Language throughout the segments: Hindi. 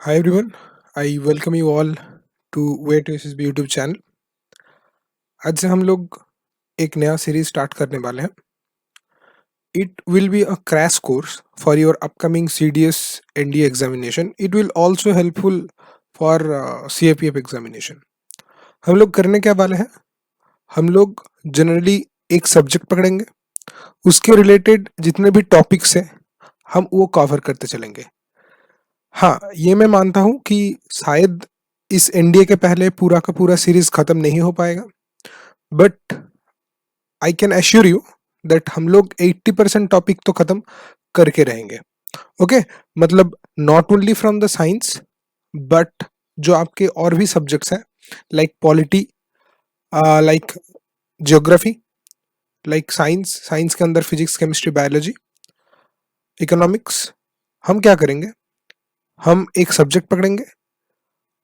Hi everyone, I welcome you all to Way to SSB YouTube channel. आज से हम लोग एक नया सीरीज स्टार्ट करने वाले हैं। It will be a crash course for your upcoming CDS NDA examination. It will also helpful for CAPF examination. हम लोग करने क्या वाले हैं, हम लोग जनरली एक सब्जेक्ट पकड़ेंगे, उसके रिलेटेड जितने भी टॉपिक्स हैं हम वो कवर करते चलेंगे। हाँ, ये मैं मानता हूँ कि शायद इस एनडीए के पहले पूरा का पूरा सीरीज खत्म नहीं हो पाएगा, but I can assure you that हम लोग 80% टॉपिक तो खत्म करके रहेंगे। ओके, मतलब not only from the science but जो आपके और भी सब्जेक्ट्स हैं, like polity, like geography, like science के अंदर फिजिक्स, केमिस्ट्री, बायोलॉजी, इकोनॉमिक्स। हम क्या करेंगे, हम एक सब्जेक्ट पकड़ेंगे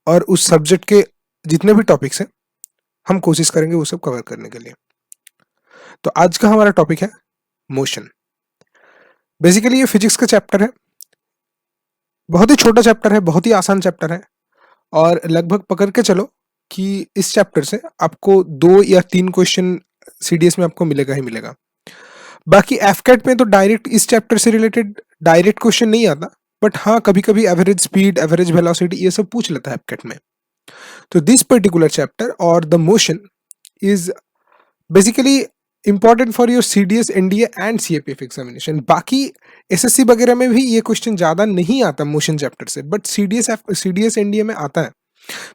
और उस सब्जेक्ट के जितने भी टॉपिक्स हैं हम कोशिश करेंगे वो सब कवर करने के लिए। तो आज का हमारा टॉपिक है मोशन। बेसिकली ये फिजिक्स का चैप्टर है, बहुत ही छोटा चैप्टर है, बहुत ही आसान चैप्टर है, और लगभग पकड़ के चलो कि इस चैप्टर से आपको 2 या 3 क्वेश्चन CDS में आपको मिलेगा ही मिलेगा। बाकी एफकेट में तो डायरेक्ट इस चैप्टर से रिलेटेड डायरेक्ट क्वेश्चन नहीं आता, बट हाँ कभी कभी एवरेज स्पीड, एवरेज वेलोसिटी ये सब पूछ लेता है एफकेट में। तो दिस पर्टिकुलर चैप्टर और the motion is basically important for your CDS NDA and CAPF examination. बाकी SSC वगैरह में भी ये क्वेश्चन ज़्यादा नहीं आता मोशन चैप्टर से, बट CDS NDA में आता है,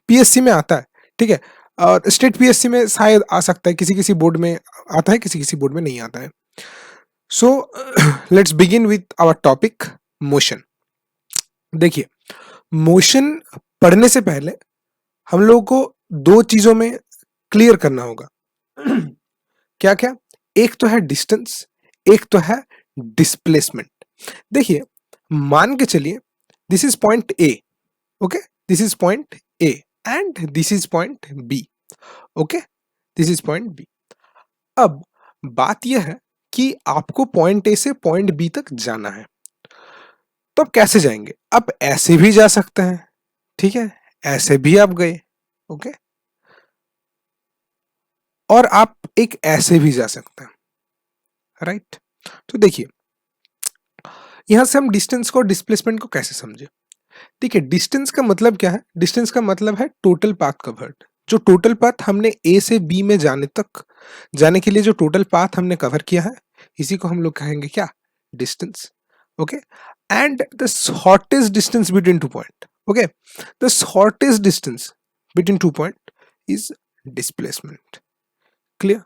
PSC में आता है, ठीक है, और स्टेट PSC में शायद आ सकता है, किसी किसी बोर्ड में आता है, किसी किसी बोर्ड में नहीं आता है। So let's begin with our topic motion. देखिए, मोशन पढ़ने से पहले हम लोगों को 2 चीज़ों में क्लियर करना होगा। क्या क्या? एक तो है डिस्टेंस, एक तो है डिस्प्लेसमेंट। देखिए, मान के चलिए this is point A, okay, this is point A and this is point B, okay, this is point B. अब बात यह है कि आपको पॉइंट ए से पॉइंट बी तक जाना है, तो आप कैसे जाएंगे? आप ऐसे भी जा सकते हैं, ठीक है, ऐसे भी आप गए, ओके, और आप एक ऐसे भी जा सकते हैं, राइट। तो देखिए, यहां से हम डिस्टेंस को, डिस्प्लेसमेंट को कैसे समझे? देखिए, डिस्टेंस का मतलब क्या है? डिस्टेंस का मतलब है टोटल पाथ कवर्ड। जो टोटल पाथ हमने ए से बी में जाने के लिए जो टोटल पाथ हमने कवर किया है, इसी को हम लोग कहेंगे क्या? Distance, okay. And the shortest distance between 2 point, okay, the shortest distance between 2 point is displacement. Clear?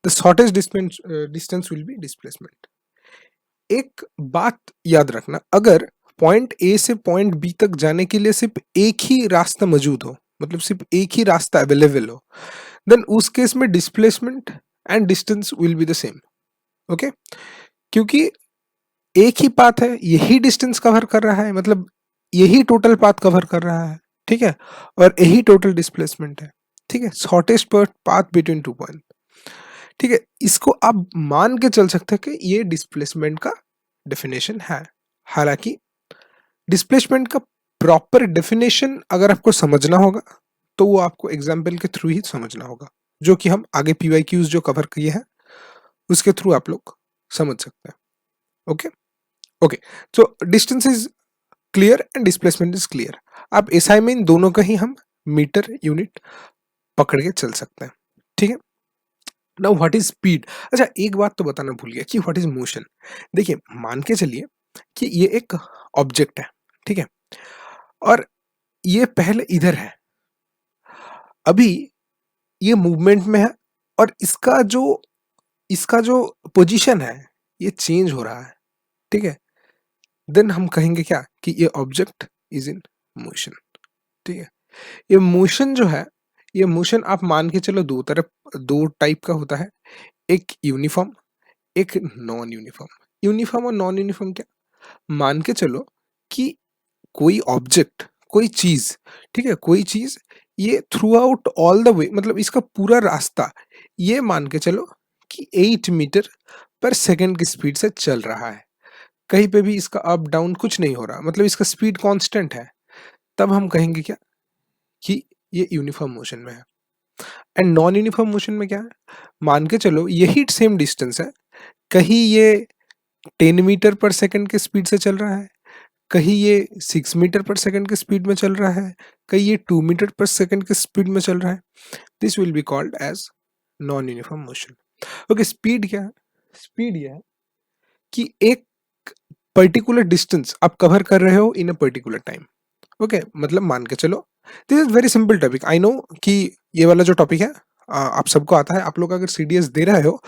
The shortest distance will be displacement. एक बात याद रखना, अगर पॉइंट ए से पॉइंट बी तक जाने के लिए सिर्फ एक ही रास्ता मौजूद हो, मतलब सिर्फ एक ही रास्ता अवेलेबल हो, देन उस केस में displacement and distance will be the same, okay. क्योंकि एक ही पाथ है, यही डिस्टेंस कवर कर रहा है, मतलब यही टोटल पाथ कवर कर रहा है, ठीक है, और यही टोटल डिस्प्लेसमेंट है, ठीक है, शॉर्टेस्ट पाथ बिटवीन 2 पॉइंट, ठीक है। इसको आप मान के चल सकते हैं कि ये डिस्प्लेसमेंट का डेफिनेशन है। हालांकि डिस्प्लेसमेंट का प्रॉपर डेफिनेशन अगर आपको समझना होगा तो वो आपको एग्जाम्पल के थ्रू ही समझना होगा, जो कि हम आगे PYQs जो कवर किए हैं उसके थ्रू आप लोग समझ सकते हैं, okay. Okay, so distance is clear and displacement is clear. आप SI में इन दोनों का ही हम मीटर यूनिट पकड़ के चल सकते हैं, ठीक है। Now what is speed? अच्छा, एक बात तो बताना भूल गया कि व्हाट इज मोशन। देखिए, मान के चलिए कि ये एक ऑब्जेक्ट है, ठीक है, और ये पहले इधर है, अभी ये मूवमेंट में है, और इसका जो पोजीशन है ये चेंज हो रहा है, ठीक है। देन हम कहेंगे क्या कि ये ऑब्जेक्ट इज इन मोशन, ठीक है। ये मोशन जो है, ये मोशन आप मान के चलो दो टाइप का होता है, एक यूनिफॉर्म, एक नॉन यूनिफॉर्म। यूनिफॉर्म और नॉन यूनिफॉर्म क्या? मान के चलो कि कोई ऑब्जेक्ट, कोई चीज, ठीक है, कोई चीज ये through out all the way, मतलब इसका पूरा रास्ता ये मान के चलो कि 8 मीटर पर सेकेंड की स्पीड से चल रहा है। कहीं पे भी इसका अप डाउन कुछ नहीं हो रहा, मतलब इसका स्पीड कांस्टेंट है। तब हम कहेंगे क्या कि ये यूनिफॉर्म मोशन में है। एंड नॉन यूनिफॉर्म मोशन में क्या है, मान के चलो यही सेम डिस्टेंस है, कहीं ये 10 मीटर पर सेकंड के स्पीड से चल रहा है, कहीं ये 6 मीटर पर सेकंड के स्पीड में चल रहा है, कहीं ये 2 मीटर पर सेकंड के स्पीड में चल रहा है। This will be called as non uniform motion. Okay, speed क्या है? स्पीड ये है कि एक पर्टिकुलर डिस्टेंस आप कवर कर रहे हो इन अ पर्टिकुलर टाइम। ओके, मतलब मान के चलो, this is very simple topic. I know कि ये वाला जो टॉपिक है आप सबको आता है। आप लोग अगर सीडीएस दे रहे हो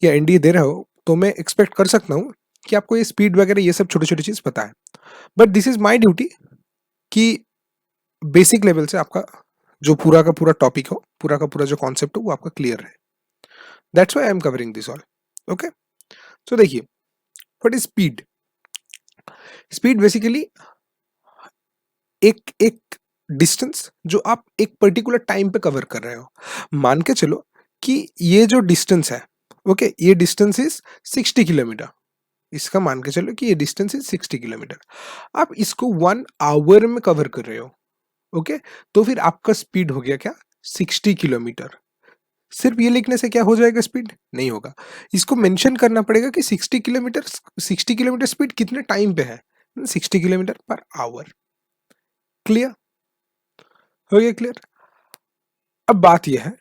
या एनडीए दे रहे हो तो मैं एक्सपेक्ट कर सकता हूँ कि आपको ये स्पीड वगैरह ये सब छोटी छोटी चीज पता है। But this is my duty कि बेसिक लेवल से आपका जो पूरा का पूरा टॉपिक हो, पूरा का पूरा जो कॉन्सेप्ट हो वो आपका क्लियर रहे। That's why I am covering this all. Okay, so देखिए, what is speed? Speed basically एक एक डिस्टेंस जो आप एक पर्टिकुलर टाइम पे कवर कर रहे हो। मान के चलो कि ये जो डिस्टेंस है, ओके, ये डिस्टेंस इज 60 किलोमीटर। इसका मान के चलो कि ये डिस्टेंस इज 60 किलोमीटर। आप इसको 1 आवर में कवर कर रहे हो। ओके, तो फिर आपका स्पीड हो गया क्या? 60 किलोमीटर। सिर्फ ये लिखने से क्या हो जाएगा स्पीड? नहीं होगा, इसको मेंशन करना पड़ेगा कि 60 किलोमीटर स्पीड कितने टाइम पे है। 60 किलोमीटर पर आवर। क्लियर? हो गया क्लियर? अब बात यह है,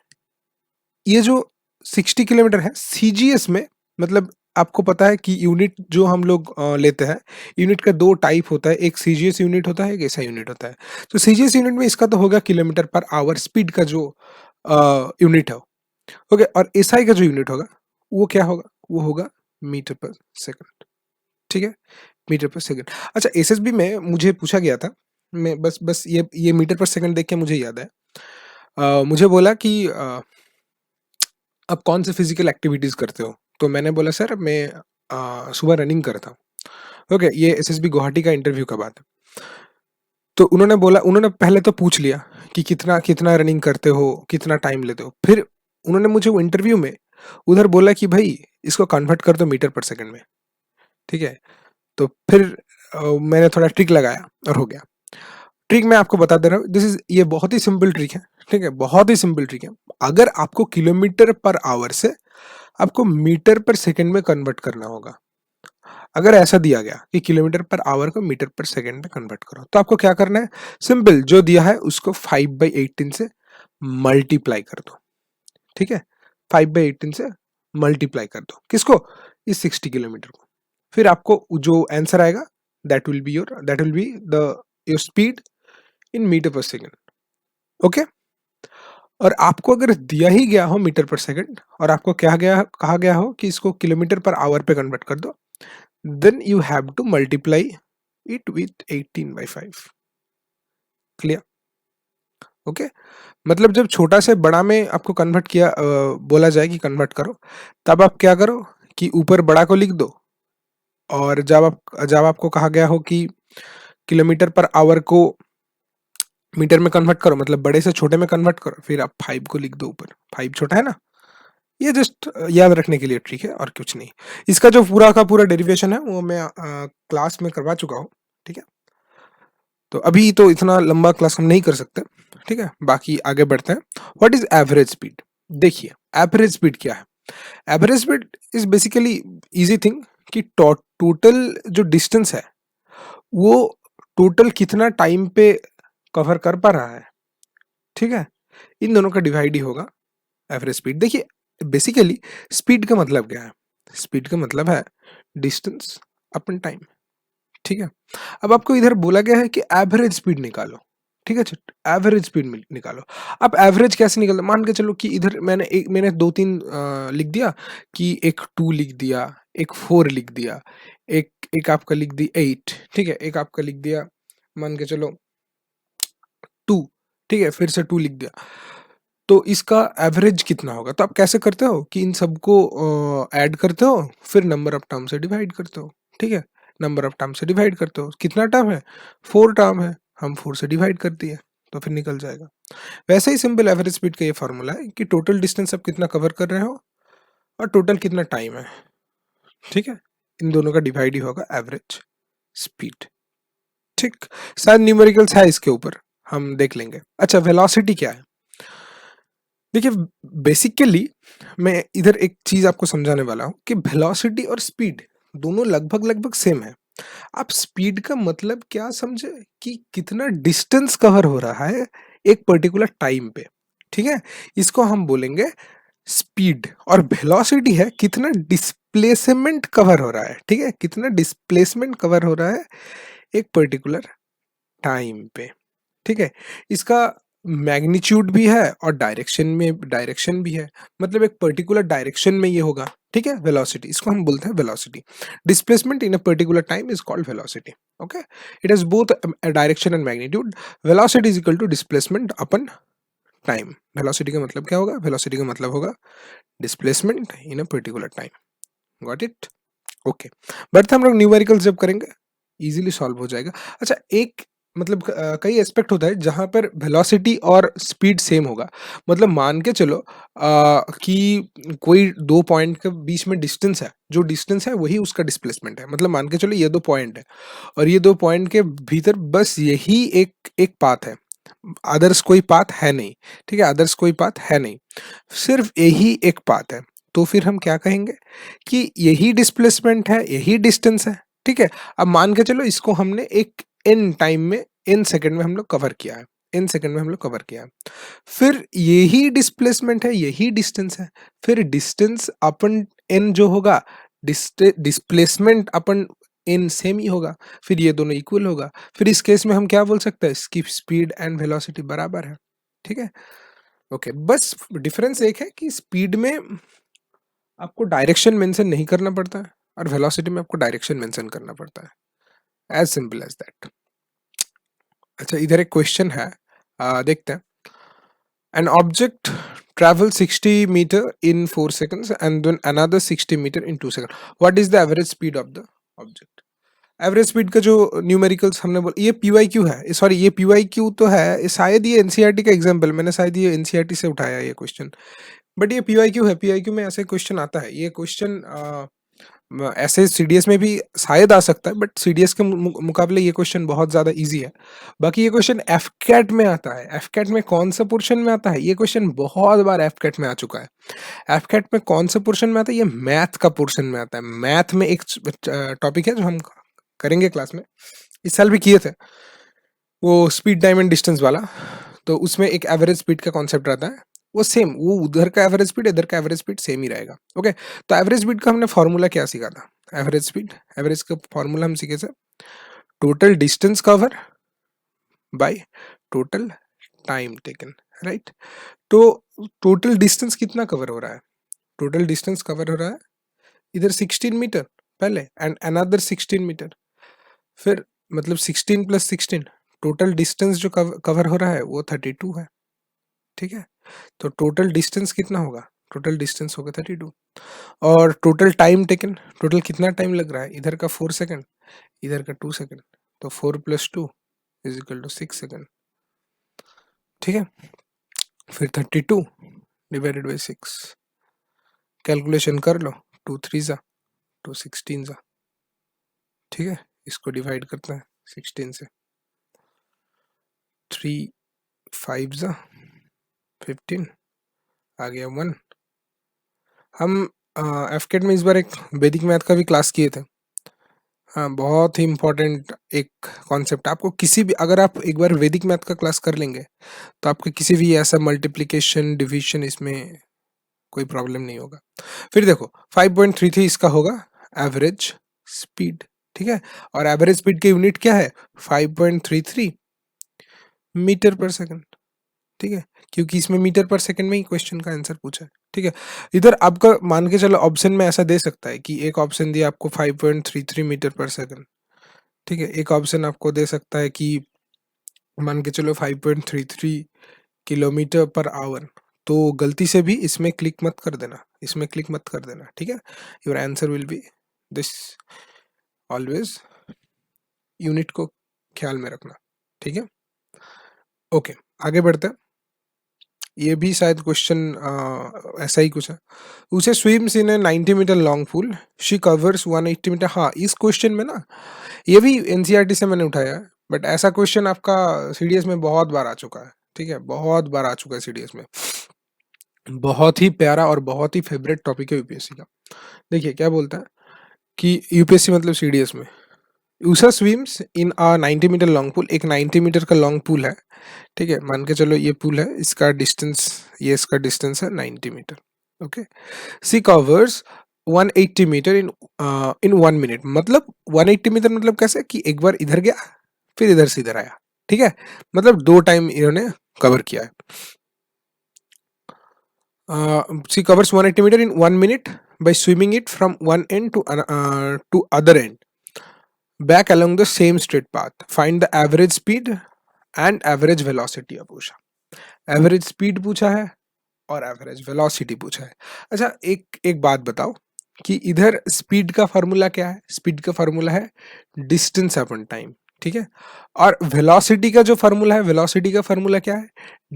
ये जो 60 किलोमीटर है सीजीएस में, मतलब आपको पता है कि यूनिट जो हम लोग लेते हैं, यूनिट का दो टाइप होता है, एक सीजीएस यूनिट होता है, एक एसआई यूनिट होता है। तो सीजीएस यूनिट में इसका तो होगा किलोमीटर पर आवर स्पीड का जो यूनिट है। ओके, और एसआई का जो यूनिट होगा वो क्या होगा? वो होगा मीटर पर सेकंड। ठीक है, मीटर पर सेकंड। अच्छा, एसएसबी में मुझे पूछा गया था, मैं बस बस ये मीटर पर सेकंड देख के मुझे याद है, मुझे बोला कि आप कौन से फिजिकल एक्टिविटीज करते हो? तो मैंने बोला सर मैं सुबह रनिंग करता हूँ। ओके, ये एसएसबी गुवाहाटी का इंटरव्यू का बात है। तो उन्होंने बोला, उन्होंने पहले तो पूछ लिया कि कितना कितना रनिंग करते हो, कितना टाइम लेते हो। फिर उन्होंने मुझे वो इंटरव्यू में उधर बोला कि भाई इसको कन्वर्ट कर दो मीटर पर सेकंड में। ठीक है, तो फिर मैंने थोड़ा ट्रिक लगाया और हो गया। ट्रिक मैं आपको बता दे रहा हूँ, दिस इज ये बहुत ही सिंपल ट्रिक है। ठीक है, बहुत ही सिंपल ट्रिक है। अगर आपको किलोमीटर पर आवर से आपको मीटर पर सेकंड में कन्वर्ट करना होगा, अगर ऐसा दिया गया कि किलोमीटर पर आवर को मीटर पर सेकंड में कन्वर्ट करो, तो आपको क्या करना है? सिंपल, जो दिया है उसको 5/18 से मल्टीप्लाई कर दो। ठीक है, 5/18 से मल्टीप्लाई कर दो किसको? इस 60 किलोमीटर को। फिर आपको जो आंसर आएगा that will be the your speed in metre per second. Okay, और आपको अगर दिया ही गया हो मीटर पर सेकंड और आपको कहा गया हो कि इसको किलोमीटर पर आवर पे कन्वर्ट कर दो, then you have to multiply it with 18/5। Clear? Okay, मतलब जब छोटा से बड़ा में आपको कन्वर्ट किया बोला जाए कि कन्वर्ट करो, तब आप क्या करो कि ऊपर बड़ा को लिख दो, और जब आपको कहा गया हो कि किलोमीटर पर आवर को मीटर में कन्वर्ट करो, मतलब बड़े से छोटे में कन्वर्ट करो, फिर आप 5 को लिख दो ऊपर। 5 छोटा है ना। ये जस्ट याद रखने के लिए ट्रिक है और कुछ नहीं। इसका जो पूरा का पूरा डेरिवेशन है वो मैं क्लास में करवा चुका हूँ। ठीक है, तो अभी तो इतना लंबा क्लास हम नहीं कर सकते। ठीक है, बाकी आगे बढ़ते हैं। What is average speed? देखिए, एवरेज स्पीड क्या है? Average speed is basically easy thing कि टोटल जो डिस्टेंस है वो टोटल कितना टाइम पे कवर कर पा रहा है। ठीक है, इन दोनों का डिवाइड ही होगा एवरेज स्पीड। देखिए, बेसिकली स्पीड का मतलब क्या है? स्पीड का मतलब है डिस्टेंस अपन टाइम। ठीक है, अब आपको इधर बोला गया है कि एवरेज स्पीड निकालो। ठीक है, एवरेज स्पीड निकालो। अब एवरेज कैसे निकलता? मान के चलो कि इधर मैंने 2-3 लिख दिया, कि एक 2 लिख दिया, एक 4 लिख दिया, एक एक आपका लिख दी 8। ठीक है, एक आपका लिख दिया मान के चलो 2। ठीक है, फिर से 2 लिख दिया। तो इसका एवरेज कितना होगा? तो आप कैसे करते हो कि इन सबको ऐड करते हो, फिर नंबर ऑफ टर्म से डिवाइड करते हो। ठीक है, नंबर ऑफ टर्म से डिवाइड करते हो। कितना टर्म है? 4 टर्म है, हम 4 से डिवाइड कर दिए तो फिर निकल जाएगा। वैसे ही सिंपल एवरेज स्पीड का ये फॉर्मूला है कि टोटल डिस्टेंस आप कितना कवर कर रहे हो और टोटल कितना टाइम है। ठीक है, इन दोनों का डिवाइड ही होगा एवरेज स्पीड। ठीक, शायद न्यूमेरिकल्स है इसके ऊपर, हम देख लेंगे। अच्छा, वेलोसिटी क्या है? देखिए, बेसिकली मैं इधर एक चीज आपको समझाने वाला हूँ कि वेलोसिटी और स्पीड दोनों लगभग लगभग सेम है। आप स्पीड का मतलब क्या समझे कि कितना डिस्टेंस कवर हो रहा है एक पर्टिकुलर टाइम पे, ठीक है, इसको हम बोलेंगे स्पीड। और वेलोसिटी है कितना डिस्प्लेसमेंट कवर हो रहा है, ठीक है, कितना डिस्प्लेसमेंट कवर हो रहा है एक पर्टिकुलर टाइम पे, ठीक है। इसका मैग्नीट्यूड भी है और डायरेक्शन भी है, मतलब एक पर्टिकुलर डायरेक्शन में ये होगा, ठीक है। वेलोसिटी, इसको हम बोलते हैं velocity. Displacement in a particular time is called velocity. Okay, it has both direction and magnitude. Velocity is equal to displacement upon time. Velocity का मतलब क्या होगा? वेलोसिटी का मतलब होगा displacement in a particular time. Got it? Okay, but हम लोग न्यूमेरिकल जब करेंगे इजीली सॉल्व हो जाएगा। अच्छा, एक मतलब कई एस्पेक्ट होता है जहां पर वेलोसिटी और स्पीड सेम होगा। मतलब मान के चलो कि कोई दो पॉइंट के बीच में डिस्टेंस है, जो डिस्टेंस है वही उसका डिस्प्लेसमेंट है। मतलब मान के चलो ये दो पॉइंट है और ये दो पॉइंट के भीतर बस यही एक एक पाथ है, अदर्स कोई पाथ है नहीं, ठीक है, अदर्स कोई पाथ है नहीं, सिर्फ यही एक पाथ है। तो फिर हम क्या कहेंगे कि यही डिस्प्लेसमेंट है, यही डिस्टेंस है, ठीक है। अब मान के चलो इसको हमने एक एन टाइम में, एन सेकंड में हम लोग कवर किया है, एन सेकंड में हम लोग कवर किया है, फिर यही डिस्प्लेसमेंट है, यही डिस्टेंस है, फिर डिस्टेंस अपन एन जो होगा, डिस्प्लेसमेंट अपन एन सेम ही होगा, फिर ये दोनों इक्वल होगा। फिर इस केस में हम क्या बोल सकते हैं? इसकी स्पीड एंड वेलोसिटी बराबर है, ठीक है। ओके, बस डिफरेंस एक है कि स्पीड में आपको डायरेक्शन मेंशन नहीं करना पड़ता है और वेलोसिटी में आपको डायरेक्शन मेंशन करना पड़ता है। As simple as that. अच्छा, इधर एक क्वेश्चन है, देखते हैं। An object travel 60 meter in 4 seconds and then another 60 meter in 2 seconds. What is the average speed of the object? Average speed का जो न्यूमेरिकल्स हमने बोला, ये पीवाईक्यू है, सॉरी ये पीवाईक्यू तो है, शायद ये एनसीईआरटी का एग्जांपल, मैंने शायद ये एनसीईआरटी से उठाया ये क्वेश्चन, बट ये पीवाईक्यू है। पीवाईक्यू में ऐसे क्वेश्चन आता है, ये क्वेश्चन ऐसे सीडीएस में भी शायद आ सकता है, बट सीडीएस के मुकाबले ये क्वेश्चन बहुत ज्यादा इजी है। बाकी ये क्वेश्चन एफकेट में आता है। एफकेट में कौन सा पोर्शन में आता है? ये क्वेश्चन बहुत बार एफकेट में आ चुका है। एफकेट में कौन सा पोर्शन में आता है? ये मैथ का पोर्शन में आता है। मैथ में एक टॉपिक है जो हम करेंगे क्लास में, इस साल भी किए थे, वो स्पीड टाइम एंड डिस्टेंस वाला। तो उसमें एक एवरेज स्पीड का कॉन्सेप्ट रहता है, वो सेम, वो उधर का एवरेज स्पीड इधर का एवरेज स्पीड सेम ही रहेगा। ओके, तो एवरेज स्पीड का हमने फॉर्मूला क्या सीखा था? एवरेज स्पीड, एवरेज का फॉर्मूला हम सीखे थे, total distance cover by total time taken, right. तो टोटल डिस्टेंस कितना कवर हो रहा है? टोटल डिस्टेंस कवर हो रहा है इधर 16 मीटर पहले एंड अनदर 16 मीटर, फिर मतलब 16 प्लस 16, टोटल डिस्टेंस जो कवर हो रहा है वो 32 है, ठीक है। तो टोटल डिस्टेंस कितना होगा? टोटल डिस्टेंस होगा 32। और टोटल टाइम टेकन, टोटल कितना टाइम लग रहा है? इधर का 4 सेकंड, इधर का 2 सेकंड, तो 4 plus 2 is equal to 6 second, ठीक है। फिर 32 डिवाइडेड बाई 6, कैलकुलेशन कर लो, 2 3 जा 2 16 जा, ठीक है। इसको डिवाइड करते हैं 16 से, 3 5 जा 15, आ गया 1। हम एफकेट में इस बार एक वैदिक मैथ का भी क्लास किए थे। हाँ, बहुत ही इम्पोर्टेंट एक कॉन्सेप्ट। आपको किसी भी, अगर आप एक बार वैदिक मैथ का क्लास कर लेंगे तो आपके किसी भी ऐसा मल्टीप्लिकेशन डिवीजन इसमें कोई प्रॉब्लम नहीं होगा। फिर देखो 5.33 इसका होगा एवरेज स्पीड, ठीक है। और एवरेज स्पीड की यूनिट क्या है? 5.33 मीटर पर सेकंड, ठीक है, क्योंकि इसमें मीटर पर सेकंड में ही क्वेश्चन का आंसर पूछा है, ठीक है। इधर आपका मान के चलो ऑप्शन में ऐसा दे सकता है कि एक ऑप्शन दिया आपको 5.33 मीटर पर सेकंड, ठीक है। एक ऑप्शन आपको दे सकता है कि मान के चलो 5.33 किलोमीटर पर आवर। तो गलती से भी इसमें क्लिक मत कर देना, इसमें क्लिक मत कर देना, ठीक है। Your answer will be this, always unit को ख्याल में रखना, ठीक है। ओके, आगे बढ़ते हैं। ये भी शायद क्वेश्चन ऐसा ही कुछ है। उसे swims in a 90 metre long pool, she covers 180 metre. हाँ, इस क्वेश्चन में ना, ये भी एनसीईआरटी से मैंने उठाया है, बट ऐसा क्वेश्चन आपका सीडीएस में बहुत बार आ चुका है, ठीक है, बहुत बार आ चुका है सीडीएस में। बहुत ही प्यारा और बहुत ही फेवरेट टॉपिक है यूपीएससी का। देखिए क्या बोलता है कि यूपीएससी मतलब सीडीएस में user swims in a 90 metre long pool. एक 90 मीटर का लॉन्ग पूल है, ठीक है, मान के चलो ये पूल है, इसका डिस्टेंस, ये इसका डिस्टेंस है 90 मीटर। ओके, सी कवर्स 180 मीटर इन 1 मिनट। मतलब 180 मीटर मतलब कैसे कि एक बार इधर गया फिर इधर से इधर आया, ठीक है, मतलब 2 टाइम इन्होंने कवर किया है। She covers 180 meter in 1 minute by swimming it from one end to other end, back along the same straight path. Find the average speed and average velocity of पूछा, एवरेज स्पीड पूछा है और एवरेज वेलोसिटी पूछा है। अच्छा एक एक बात बताओ कि इधर स्पीड का फार्मूला क्या है? स्पीड का फार्मूला है डिस्टेंस अपॉन टाइम, ठीक है, और वेलोसिटी का जो फार्मूला है, वेलोसिटी का फार्मूला क्या है?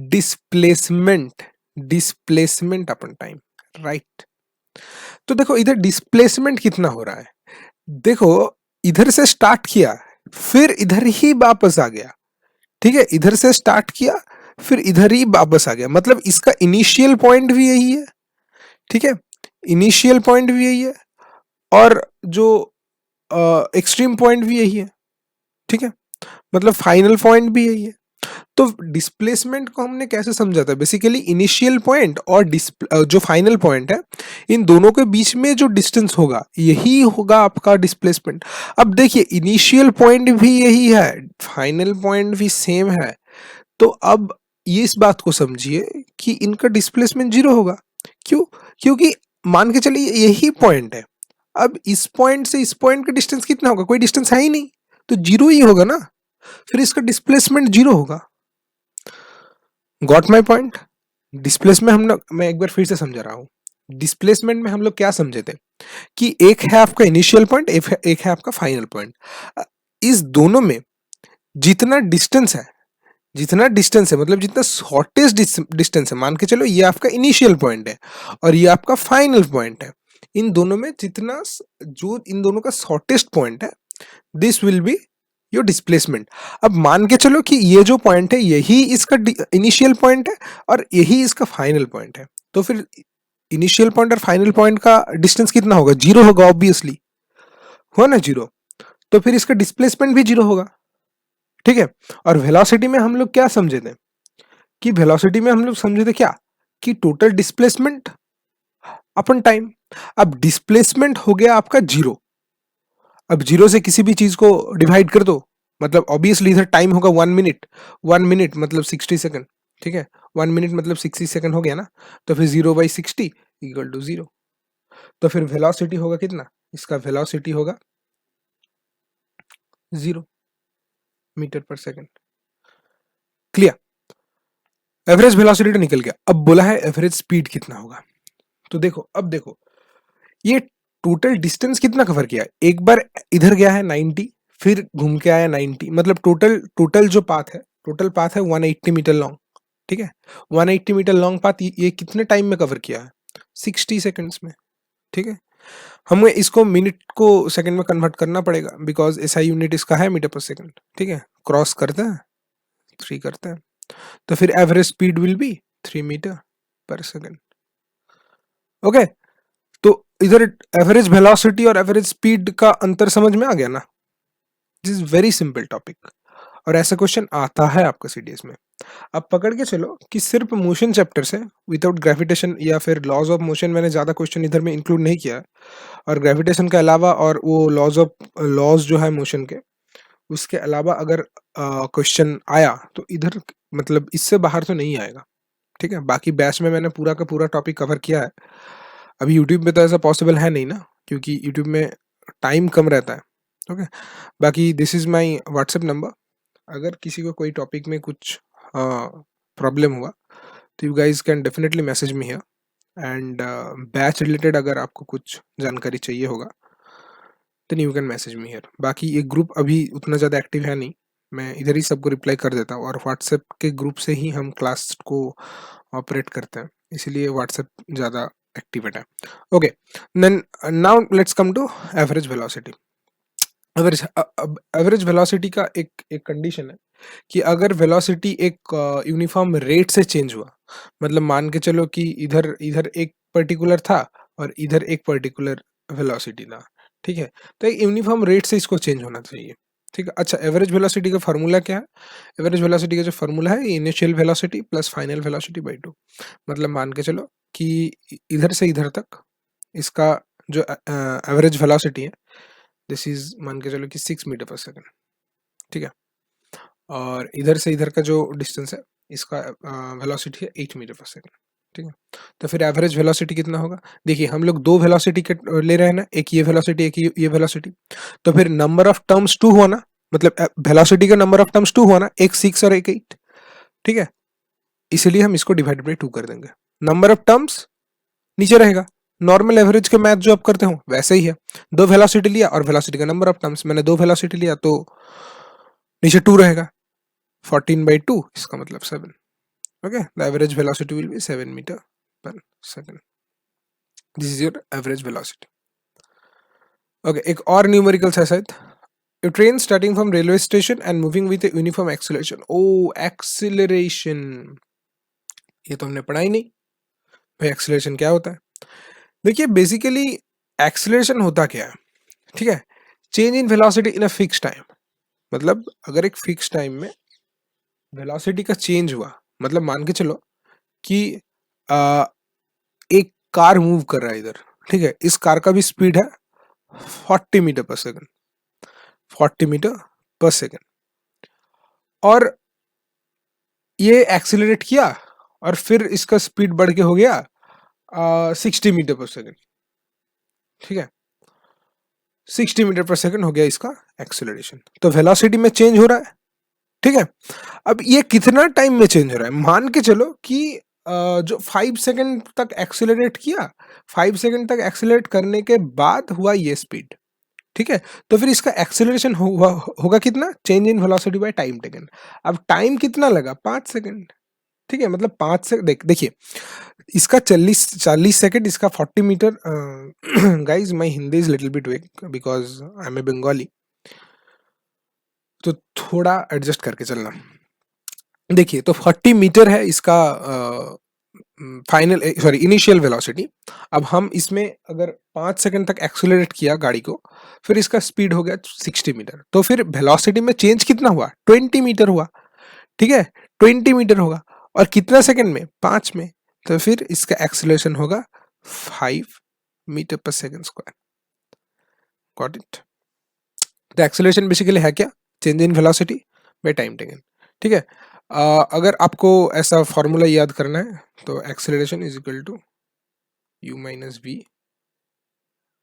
Displacement, displacement upon time, right. तो देखो इधर डिस्प्लेसमेंट कितना हो रहा है, देखो इधर से स्टार्ट किया फिर इधर ही वापस आ गया, ठीक है, इधर से स्टार्ट किया फिर इधर ही वापस आ गया, मतलब इसका इनिशियल पॉइंट भी यही है, ठीक है, इनिशियल पॉइंट भी यही है और जो एक्सट्रीम पॉइंट भी यही है, ठीक है, मतलब फाइनल पॉइंट भी यही है। तो डिस्प्लेसमेंट को हमने कैसे समझा था? बेसिकली इनिशियल पॉइंट और जो फाइनल पॉइंट है, इन दोनों के बीच में जो डिस्टेंस होगा यही होगा आपका डिस्प्लेसमेंट। अब देखिए इनिशियल पॉइंट भी यही है, फाइनल पॉइंट भी सेम है, तो अब ये इस बात को समझिए कि इनका डिस्प्लेसमेंट जीरो होगा। क्यों? क्योंकि मान के चलिए यही पॉइंट है, अब इस पॉइंट से इस पॉइंट का डिस्टेंस कितना होगा? कोई डिस्टेंस है ही नहीं, तो जीरो ही होगा ना, फिर इसका डिस्प्लेसमेंट जीरो होगा। Got my point? डिस्प्लेसमेंट हम लोग, मैं एक बार फिर से समझा रहा हूँ, डिस्प्लेसमेंट में हम लोग क्या समझे थे कि एक है आपका इनिशियल पॉइंट, एक है आपका फाइनल पॉइंट। इस दोनों में जितना डिस्टेंस है, जितना डिस्टेंस है मतलब जितना शॉर्टेस्ट डिस्टेंस है, मान के चलो ये आपका इनिशियल पॉइंट है और ये आपका फाइनल पॉइंट है, इन दोनों में जितना जो इन दोनों का शॉर्टेस्ट पॉइंट है, this will be your displacement. अब मान के चलो कि ये जो पॉइंट है यही इसका इनिशियल पॉइंट है और यही इसका फाइनल पॉइंट है, तो फिर इनिशियल पॉइंट और फाइनल पॉइंट का डिस्टेंस कितना होगा? जीरो होगा, ऑब्वियसली हो ना जीरो, तो फिर इसका डिस्प्लेसमेंट भी जीरो होगा, ठीक है। और वेलोसिटी में हम लोग क्या समझे थे कि वेलोसिटी में हम लोग समझे थे क्या कि टोटल डिस्प्लेसमेंट अपन टाइम। अब डिस्प्लेसमेंट हो गया आपका जीरो, अब जीरो से किसी भी चीज को डिवाइड कर दो, मतलब ऑब्वियसली इधर टाइम होगा 1 मिनट, 1 मिनट मतलब 60 सेकंड, ठीक है, 1 मिनट मतलब 60 सेकंड हो गया ना, तो फिर 0/60 इक्वल टू 0। तो फिर वेलोसिटी होगा कितना? इसका वेलोसिटी होगा 0 metre per second. Clear? Average velocity तो निकल गया, अब बोला है एवरेज स्पीड कितना होगा। तो देखो अब देखो ये टोटल डिस्टेंस कितना कवर किया है, एक बार इधर गया है 90 फिर घूम के आया 90, मतलब टोटल टोटल जो पाथ है, टोटल पाथ है 180 मीटर लॉन्ग, ठीक है, 180 मीटर लॉन्ग पाथ ये कितने टाइम में कवर किया है? 60 सेकंड्स में, ठीक है। हमें इसको मिनट को सेकंड में कन्वर्ट करना पड़ेगा बिकॉज एसआई यूनिट इसका है मीटर पर सेकंड, ठीक है, क्रॉस करते हैं 3 करते हैं, तो फिर average speed will be 3 metre per second. Okay, तो इधर एवरेज वेलोसिटी और एवरेज स्पीड का अंतर समझ में आ गया ना? This is very simple topic और ऐसा क्वेश्चन आता है आपका सीडीएस में। अब पकड़ के चलो कि सिर्फ मोशन चैप्टर से विदाउट ग्रेविटेशन या फिर लॉज ऑफ मोशन, मैंने ज़्यादा क्वेश्चन इधर में इंक्लूड नहीं किया, और ग्रेविटेशन के अलावा और वो लॉज जो है मोशन के, उसके अलावा अगर क्वेश्चन आया तो इधर मतलब इससे बाहर तो नहीं आएगा, ठीक है। बाकी बैच में मैंने पूरा का पूरा टॉपिक कवर किया है, अभी यूट्यूब में तो ऐसा पॉसिबल है नहीं ना, क्योंकि यूट्यूब में टाइम कम रहता है। ओके, बाकी this is my WhatsApp number, अगर किसी को कोई टॉपिक में कुछ प्रॉब्लम हुआ तो you guys can definitely message me here, and batch related अगर आपको कुछ जानकारी चाहिए होगा then you can message me here. बाकी ये ग्रुप अभी उतना ज़्यादा एक्टिव है नहीं, मैं इधर ही सबको रिप्लाई कर देता हूँ और व्हाट्सएप के ग्रुप से ही हम क्लास को ऑपरेट करते हैं, इसीलिए व्हाट्सएप ज़्यादा एक्टिवेट है। Okay, then now let's come to average velocity. Average velocity का एक कंडीशन है कि अगर वेलोसिटी एक यूनिफॉर्म रेट से चेंज हुआ, मतलब मान के चलो कि इधर इधर एक पर्टिकुलर था और इधर एक पर्टिकुलर वेलोसिटी था, ठीक है, तो एक यूनिफॉर्म रेट से इसको चेंज होना चाहिए, ठीक है। अच्छा, एवरेज वेलोसिटी का फार्मूला क्या है? एवरेज वेलोसिटी का जो फार्मूला है, initial velocity plus final velocity by 2। मतलब मान के चलो कि इधर से इधर तक इसका जो एवरेज वेलोसिटी है, दिस इज, मान के चलो कि 6 मीटर पर सेकेंड, ठीक है, और इधर से इधर का जो डिस्टेंस है, इसका वेलोसिटी है 8 मीटर पर सेकेंड, ठीक है। तो फिर एवरेज वेलोसिटी कितना होगा? देखिए, हम लोग दो वेलोसिटी के ले रहे हैं ना, एक ये वेलोसिटी, एक ये वेलोसिटी, तो फिर नंबर ऑफ टर्म्स 2 हुआ ना, मतलब वेलोसिटी का नंबर ऑफ टर्म्स 2 हुआ ना, एक 6 और एक 8, ठीक है। इसलिए हम इसको डिवाइड बाई 2 कर देंगे। नंबर ऑफ टर्म्स नीचे रहेगा, नॉर्मल एवरेज के मैथ जो आप करते हो वैसे ही है। दो वेलोसिटी लिया और वेलोसिटी का नंबर ऑफ टर्म्स, मैंने दो वेलोसिटी लिया तो नीचे 2 रहेगा, 14/2, इसका मतलब 7। Okay, the average velocity will be 7 metre per second. This is your average velocity. Okay, एक और न्यूमेरिकल है शायद। A train starting from railway station and moving with a uniform acceleration. Oh, acceleration, ये तो हमने पढ़ा ही नहीं भाई, एक्सीलरेशन क्या होता है? देखिए, बेसिकली एक्सीलरेशन होता क्या है, ठीक है, change in velocity in a fix time. मतलब अगर एक फिक्स टाइम में वेलोसिटी का चेंज हुआ, मतलब मान के चलो कि आ, एक कार मूव कर रहा है इधर, ठीक है, इस कार का भी स्पीड है 40 metre per second, 40 metre per second, और ये एक्सीलरेट किया और फिर इसका स्पीड बढ़ के हो गया 60 मीटर पर सेकेंड, ठीक है, 60 मीटर पर सेकेंड हो गया इसका एक्सीलरेशन। तो वेलोसिटी में चेंज हो रहा है, ठीक है। अब ये कितना टाइम में चेंज हो रहा है? मान के चलो कि जो 5 सेकेंड तक एक्सीलरेट किया, 5 सेकेंड तक एक्सीलरेट करने के बाद हुआ ये स्पीड, ठीक है। तो फिर इसका एक्सीलरेशन होगा कितना? Change in velocity by time taken. अब टाइम कितना लगा? 5 सेकेंड, ठीक है, मतलब 5 से देखिए, इसका 40 सेकेंड, इसका 40 metre. Guys, my Hindi is little bit weak because I am a Bengali, तो थोड़ा एडजस्ट करके चलना। देखिए, तो 40 मीटर है इसका फाइनल, सॉरी, इनिशियल वेलोसिटी। अब हम इसमें अगर 5 सेकंड तक एक्सेलरेट किया गाड़ी को, फिर इसका स्पीड हो गया 60 मीटर, तो फिर वेलोसिटी में चेंज कितना हुआ? 20 मीटर हुआ, ठीक है, 20 मीटर होगा, और कितना सेकंड में? 5 में। तो फिर इसका एक्सेलरेशन होगा 5 metre per second square. Got it? तो एक्सेलरेशन बेसिकली है क्या? Change in velocity by time taken, ठीक है। अगर आपको ऐसा फॉर्मूला याद करना है तो acceleration is equal to u minus v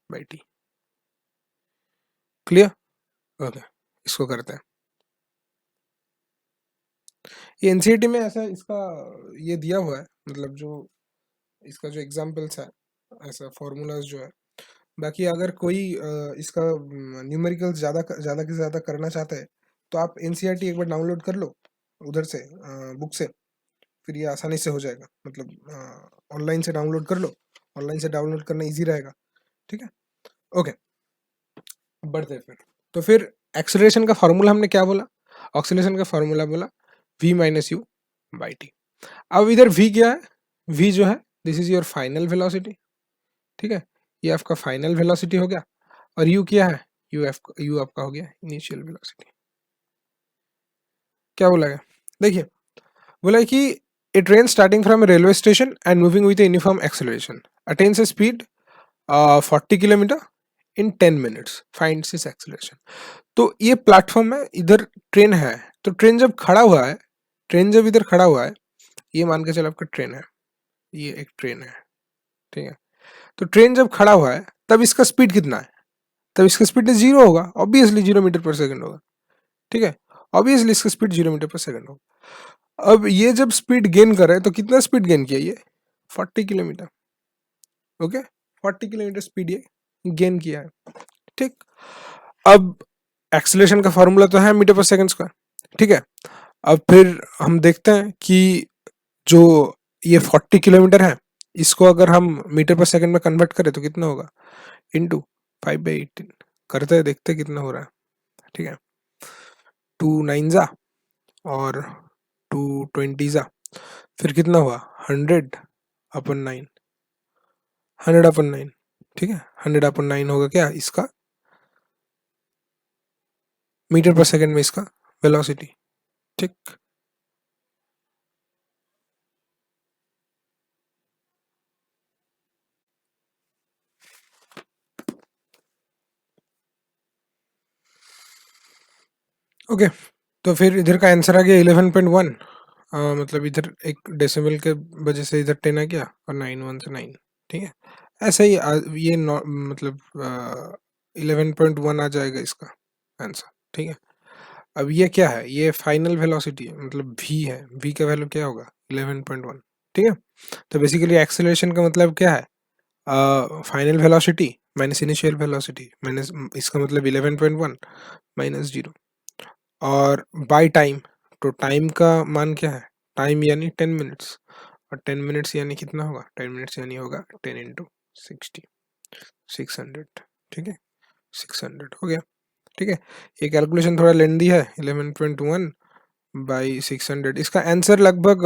by t. Clear? Okay, इसको करते हैं। ये एनसीईआरटी में ऐसा इसका ये दिया हुआ है, मतलब जो इसका जो एग्जांपल्स है, ऐसा फॉर्मूलाज जो है। बाकी अगर कोई इसका न्यूमेरिकल ज़्यादा ज़्यादा से ज़्यादा करना चाहता है तो आप एनसीईआरटी एक बार डाउनलोड कर लो उधर से, बुक से, फिर ये आसानी से हो जाएगा। मतलब ऑनलाइन से डाउनलोड कर लो, ऑनलाइन से डाउनलोड करना इजी रहेगा, ठीक है। ओके, बढ़ते हैं फिर। तो फिर एक्सेलरेशन का फार्मूला हमने क्या बोला? ऑक्सीलेशन का फार्मूला बोला v minus you by T. अब इधर v क्या है? v जो है, this is your final velocity, ठीक है, ये आपका फाइनल वेलोसिटी हो गया, और u क्या है? u आपका हो गया इनिशियल वेलोसिटी। क्या बोला गया? देखिए, बोला है कि a train starting from a railway station and moving with uniform acceleration attains a speed 40 kilometre in 10 minutes, finds its acceleration. तो ये प्लेटफॉर्म है, इधर ट्रेन है, तो ट्रेन जब खड़ा हुआ है, ट्रेन जब इधर खड़ा हुआ है, ये मान के चलो आपका ट्रेन है, ये एक ट्रेन है, ठीक है। तो ट्रेन जब खड़ा हुआ है तब इसका स्पीड कितना है? तब इसका स्पीड 0 होगा, ऑब्वियसली 0 मीटर पर सेकेंड होगा, ठीक है, ऑब्वियसली इसका स्पीड 0 मीटर पर सेकेंड होगा। अब ये जब स्पीड गेन कर रहा है तो कितना स्पीड गेन किया ये? 40 किलोमीटर, ओके, 40 किलोमीटर स्पीड ये गेन किया है, ठीक। अब एक्सेलरेशन का फॉर्मूला तो है मीटर पर सेकेंड स्क्वायर, ठीक है। अब फिर हम देखते हैं कि जो ये 40 किलोमीटर है, इसको अगर हम मीटर पर सेकंड में कन्वर्ट करें तो कितना होगा? इंटू 5/18 करते हैं, देखते हैं कितना हो रहा है। ठीक है, 2 9 जा और 2 20 जा, फिर कितना हुआ 100 अपन 9, 100 अपन 9, ठीक है, 100 अपन 9 होगा क्या इसका मीटर पर सेकंड में इसका वेलोसिटी, ठीक। ओके, तो फिर इधर का आंसर आ गया 11.1, मतलब इधर एक डेसिमल के वजह से इधर 10 आ गया और 9 1 से 9, ठीक है। ऐसे ही ये मतलब 11.1 आ जाएगा इसका आंसर, ठीक है। अब ये क्या है, ये फाइनल वेलोसिटी है, मतलब v है, v का वैल्यू क्या होगा 11.1, ठीक है। तो बेसिकली एक्सेलरेशन का मतलब क्या है, final velocity minus initial velocity minus इसका मतलब 11.1 माइनस 0 और बाय टाइम, तो टाइम का मान क्या है, टाइम यानी 10 मिनट्स, और 10 मिनट्स यानी कितना होगा, 10 मिनट्स यानी होगा 10 इंटू 60, 600, ठीक है, 600 हो गया, ठीक है। ये कैलकुलेशन थोड़ा लेंदी है, 11.1 बाई 600, इसका आंसर लगभग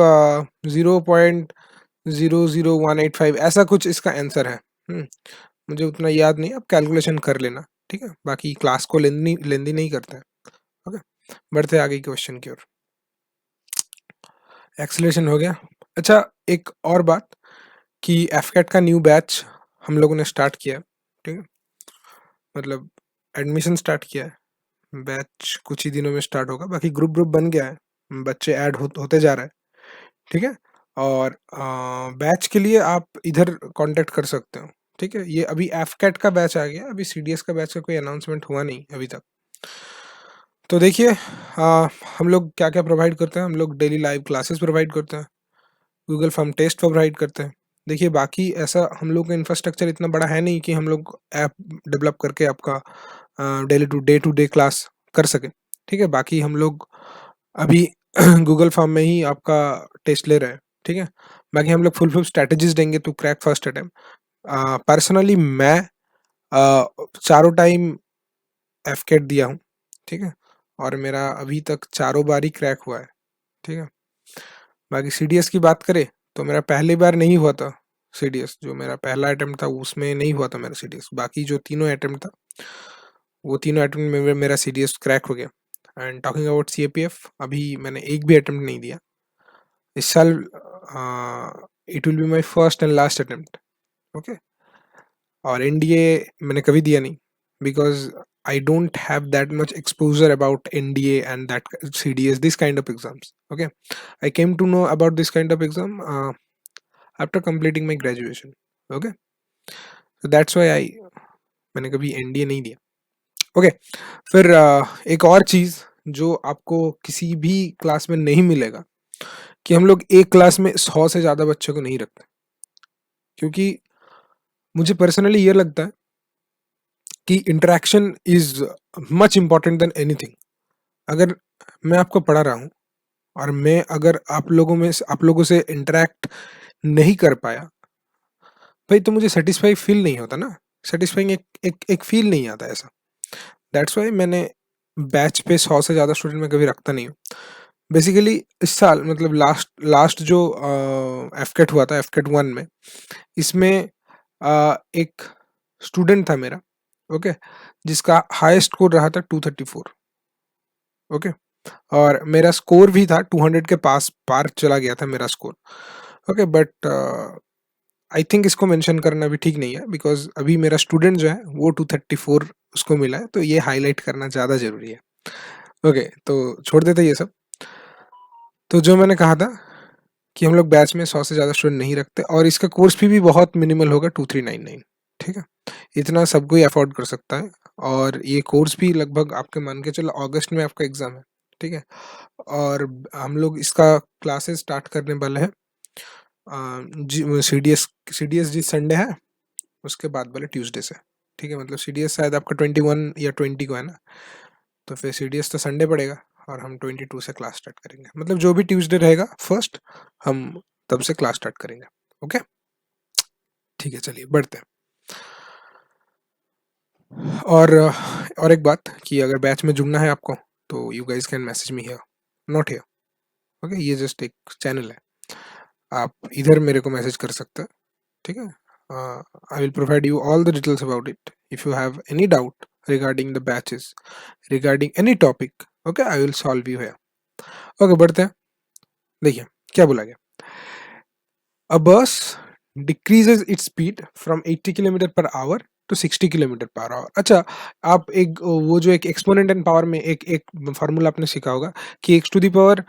0.00185 ऐसा कुछ इसका आंसर है। मुझे उतना याद नहीं, आप कैलकुलेशन कर लेना, ठीक है, बाकी क्लास को लेंदी लेंदी नहीं करते हैं। ओके, बढ़ते आगे क्वेश्चन की ओर। एक्सेलरेशन हो गया। अच्छा, एक और बात कि एफकेट का न्यू बैच हम लोगों ने स्टार्ट किया, ठीक है, मतलब एडमिशन स्टार्ट किया है, बैच कुछ ही दिनों में स्टार्ट होगा, बाकी ग्रुप ग्रुप बन गया है, बच्चे ऐड होते जा रहे हैं, ठीक है। और बैच के लिए आप इधर कांटेक्ट कर सकते हो, ठीक है। ये अभी एफकेट का बैच आ गया, अभी सीडीएस का बैच का कोई अनाउंसमेंट हुआ नहीं अभी तक। तो देखिए, हम लोग क्या क्या प्रोवाइड करते हैं, हम लोग डेली लाइव क्लासेस प्रोवाइड करते हैं, गूगल फॉर्म टेस्ट प्रोवाइड करते हैं। देखिए, बाकी ऐसा हम लोग का इंफ्रास्ट्रक्चर इतना बड़ा है नहीं कि हम लोग ऐप डेवलप करके आपका डे टू डे क्लास कर सके, ठीक है। बाकी हम लोग अभी गूगल फॉर्म में ही आपका टेस्ट ले रहे हैं, ठीक है। बाकी हम लोग फुल स्ट्रेटजीज देंगे to crack first attempt. Personally मैं चारों टाइम एफकेट दिया हूँ, ठीक है, और मेरा अभी तक चारों बार ही क्रैक हुआ है, ठीक है। बाकी सीडीएस की बात करें तो मेरा पहली बार नहीं हुआ था सीडीएस, जो मेरा पहला अटेम्प्ट था उसमें नहीं हुआ था मेरा सीडीएस, बाकी जो तीनों अटेम्प्ट था वो तीनों अटेम्प्ट में मेरा सीडीएस क्रैक हो गया। एंड टॉकिंग अबाउट सीएपीएफ, अभी मैंने एक भी अटेम्प्ट नहीं दिया इस साल, it will be my first and last attempt, okay. और एनडीए मैंने कभी दिया नहीं, because I don't have that much exposure about NDA and that CDS, this kind of exams. Okay, I came to know about this kind of exam after completing my graduation. Okay, so that's why मैंने कभी NDA नहीं दिया। Okay, फिर एक और चीज़ जो आपको किसी भी क्लास में नहीं मिलेगा कि हम लोग एक क्लास में 100 से ज़्यादा बच्चों को नहीं रखते, क्योंकि मुझे पर्सनली ये लगता है कि interaction is much important than anything. अगर मैं आपको पढ़ा रहा हूँ और मैं अगर आप लोगों से इंटरेक्ट नहीं कर पाया भाई, तो मुझे सेटिस्फाई फील नहीं होता ना, सेटिस्फाइंग एक फील नहीं आता ऐसा। दैट्स वाई मैंने बैच पे 100 से ज़्यादा स्टूडेंट मैं कभी रखता नहीं हूँ। बेसिकली इस साल मतलब लास्ट लास्ट जो एफकेट हुआ था, एफकेट 1 में, इसमें एक स्टूडेंट था मेरा, ओके, जिसका हाईएस्ट स्कोर रहा था 234, ओके, और मेरा स्कोर भी था 200 के पास पार चला गया था मेरा score, okay. But I think इसको मेंशन करना भी ठीक नहीं है, बिकॉज अभी मेरा स्टूडेंट जो है वो 234 उसको मिला है, तो ये हाईलाइट करना ज़्यादा ज़रूरी है, ओके। तो छोड़ देते ये सब। तो जो मैंने कहा था कि हम लोग बैच में 100 से ज़्यादा स्टूडेंट नहीं रखते, और इसका कोर्स फी भी बहुत मिनिमल होगा, 2399, ठीक है। इतना सब कोई अफोर्ड कर सकता है, और ये कोर्स भी लगभग आपके मान के चलो अगस्त में आपका एग्ज़ाम है, ठीक है। और हम लोग इसका क्लासेस स्टार्ट करने वाले हैं सी डी एस जिस संडे है उसके बाद वाले ट्यूसडे से, ठीक है। मतलब सी डी एस शायद आपका 21 या 20 को है ना, तो फिर सी डी एस तो संडे पड़ेगा और हम 22 से क्लास स्टार्ट करेंगे, मतलब जो भी ट्यूसडे रहेगा फर्स्ट, हम तब से क्लास स्टार्ट करेंगे, ओके। ठीक है, चलिए बढ़ते हैं। और एक बात कि अगर बैच में जुड़ना है आपको तो you guys can message me here, not here. Okay, ये जस्ट एक चैनल है, आप इधर मेरे को मैसेज कर सकते हैं, ठीक है। I will provide you all the details about it. If you have any doubt regarding the batches, regarding any topic, okay, I will solve you here. Okay, बढ़ते हैं। देखिए क्या बोला गया। A bus decreases its speed from 80 kilometre per hour to 60 kilometre per hour. अच्छा, आप एक वो जो एक एक्सपोनेंट एंड पावर में एक एक फार्मूला आपने सीखा होगा कि x to the power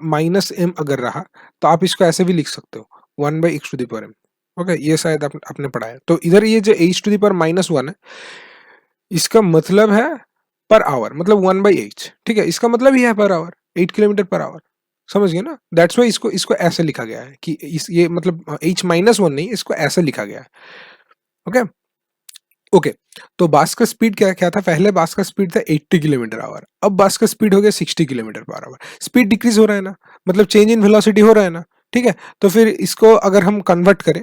minus m अगर रहा तो आप इसको ऐसे भी लिख सकते हो, one by x to the power m. Okay, ये शायद आपने पढ़ा है। तो इधर ये जो h to the power minus one है, इसका मतलब है पर आवर, मतलब वन बाई एच, ठीक है। इसका मतलब ही है per hour, 8 kilometre per our. समझ गए ना? दैट्स वाई इसको इसको ऐसे लिखा गया है कि इस ये मतलब एच माइनस वन नहीं, इसको ऐसे लिखा गया है। ओके ओके, तो बास का स्पीड क्या क्या था? पहले बास का स्पीड था 80 किलोमीटर आवर, अब बास का स्पीड हो गया 60 kilometre per our. Speed decrease हो रहा है ना, मतलब चेंज इन वेलोसिटी हो रहा है ना, ठीक है। तो फिर इसको अगर हम कन्वर्ट करें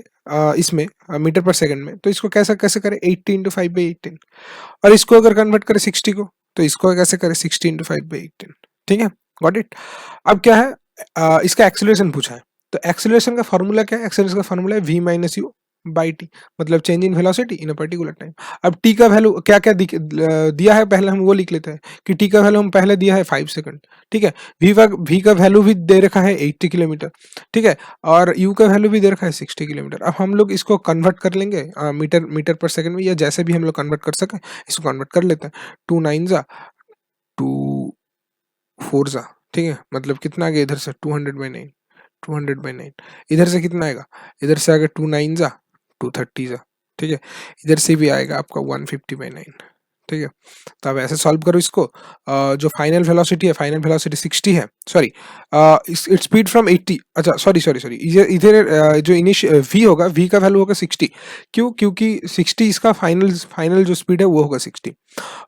इसमें मीटर पर सेकंड में, तो इसको कैसे कैसे करें? 80 इंटू फाइव बाई 18। और इसको अगर कन्वर्ट करें 60 को, तो इसको कैसे करें? 60 इंटू फाइव बाई 18। ठीक है, गॉट इट। अब क्या है, इसका एक्सेलरेशन पूछा है, तो एक्सेलरेशन का फॉर्मूला क्या है? एक्सेलरेशन का फॉर्मूला है v minus you by t, मतलब change in velocity in a particular time. अब टी का वैल्यू क्या क्या दिया है, पहले हम वो लिख लेते हैं कि टी का वैल्यू हम पहले दिया है 5 सेकंड, ठीक है। वी का वैल्यू भी दे रखा है 80 किलोमीटर, ठीक है। और यू का वैल्यू भी दे रखा है 60 किलोमीटर। अब हम लोग इसको कन्वर्ट कर लेंगे मीटर मीटर पर सेकंड में, या जैसे भी हम लोग कन्वर्ट कर सकें इसको कन्वर्ट कर लेते हैं। टू नाइन जा टू फोर जा, ठीक है, मतलब कितना आ गया इधर से? 200/9, 200/9। इधर से कितना आएगा? इधर से आएगा 2 9 जा 230 जा, ठीक है। इधर से भी आएगा आपका 150/9, ठीक है। तो अब ऐसे सॉल्व करो इसको। जो फाइनल वेलोसिटी है, फाइनल वेलोसिटी 60 है, सॉरी, इट्स स्पीड फ्रॉम 80, अच्छा सॉरी सॉरी सॉरी, इधर इधर जो इनिशियल वी होगा, वी का वैल्यू होगा 60। क्यों? क्योंकि 60 इसका फाइनल फाइनल जो स्पीड है वो होगा 60,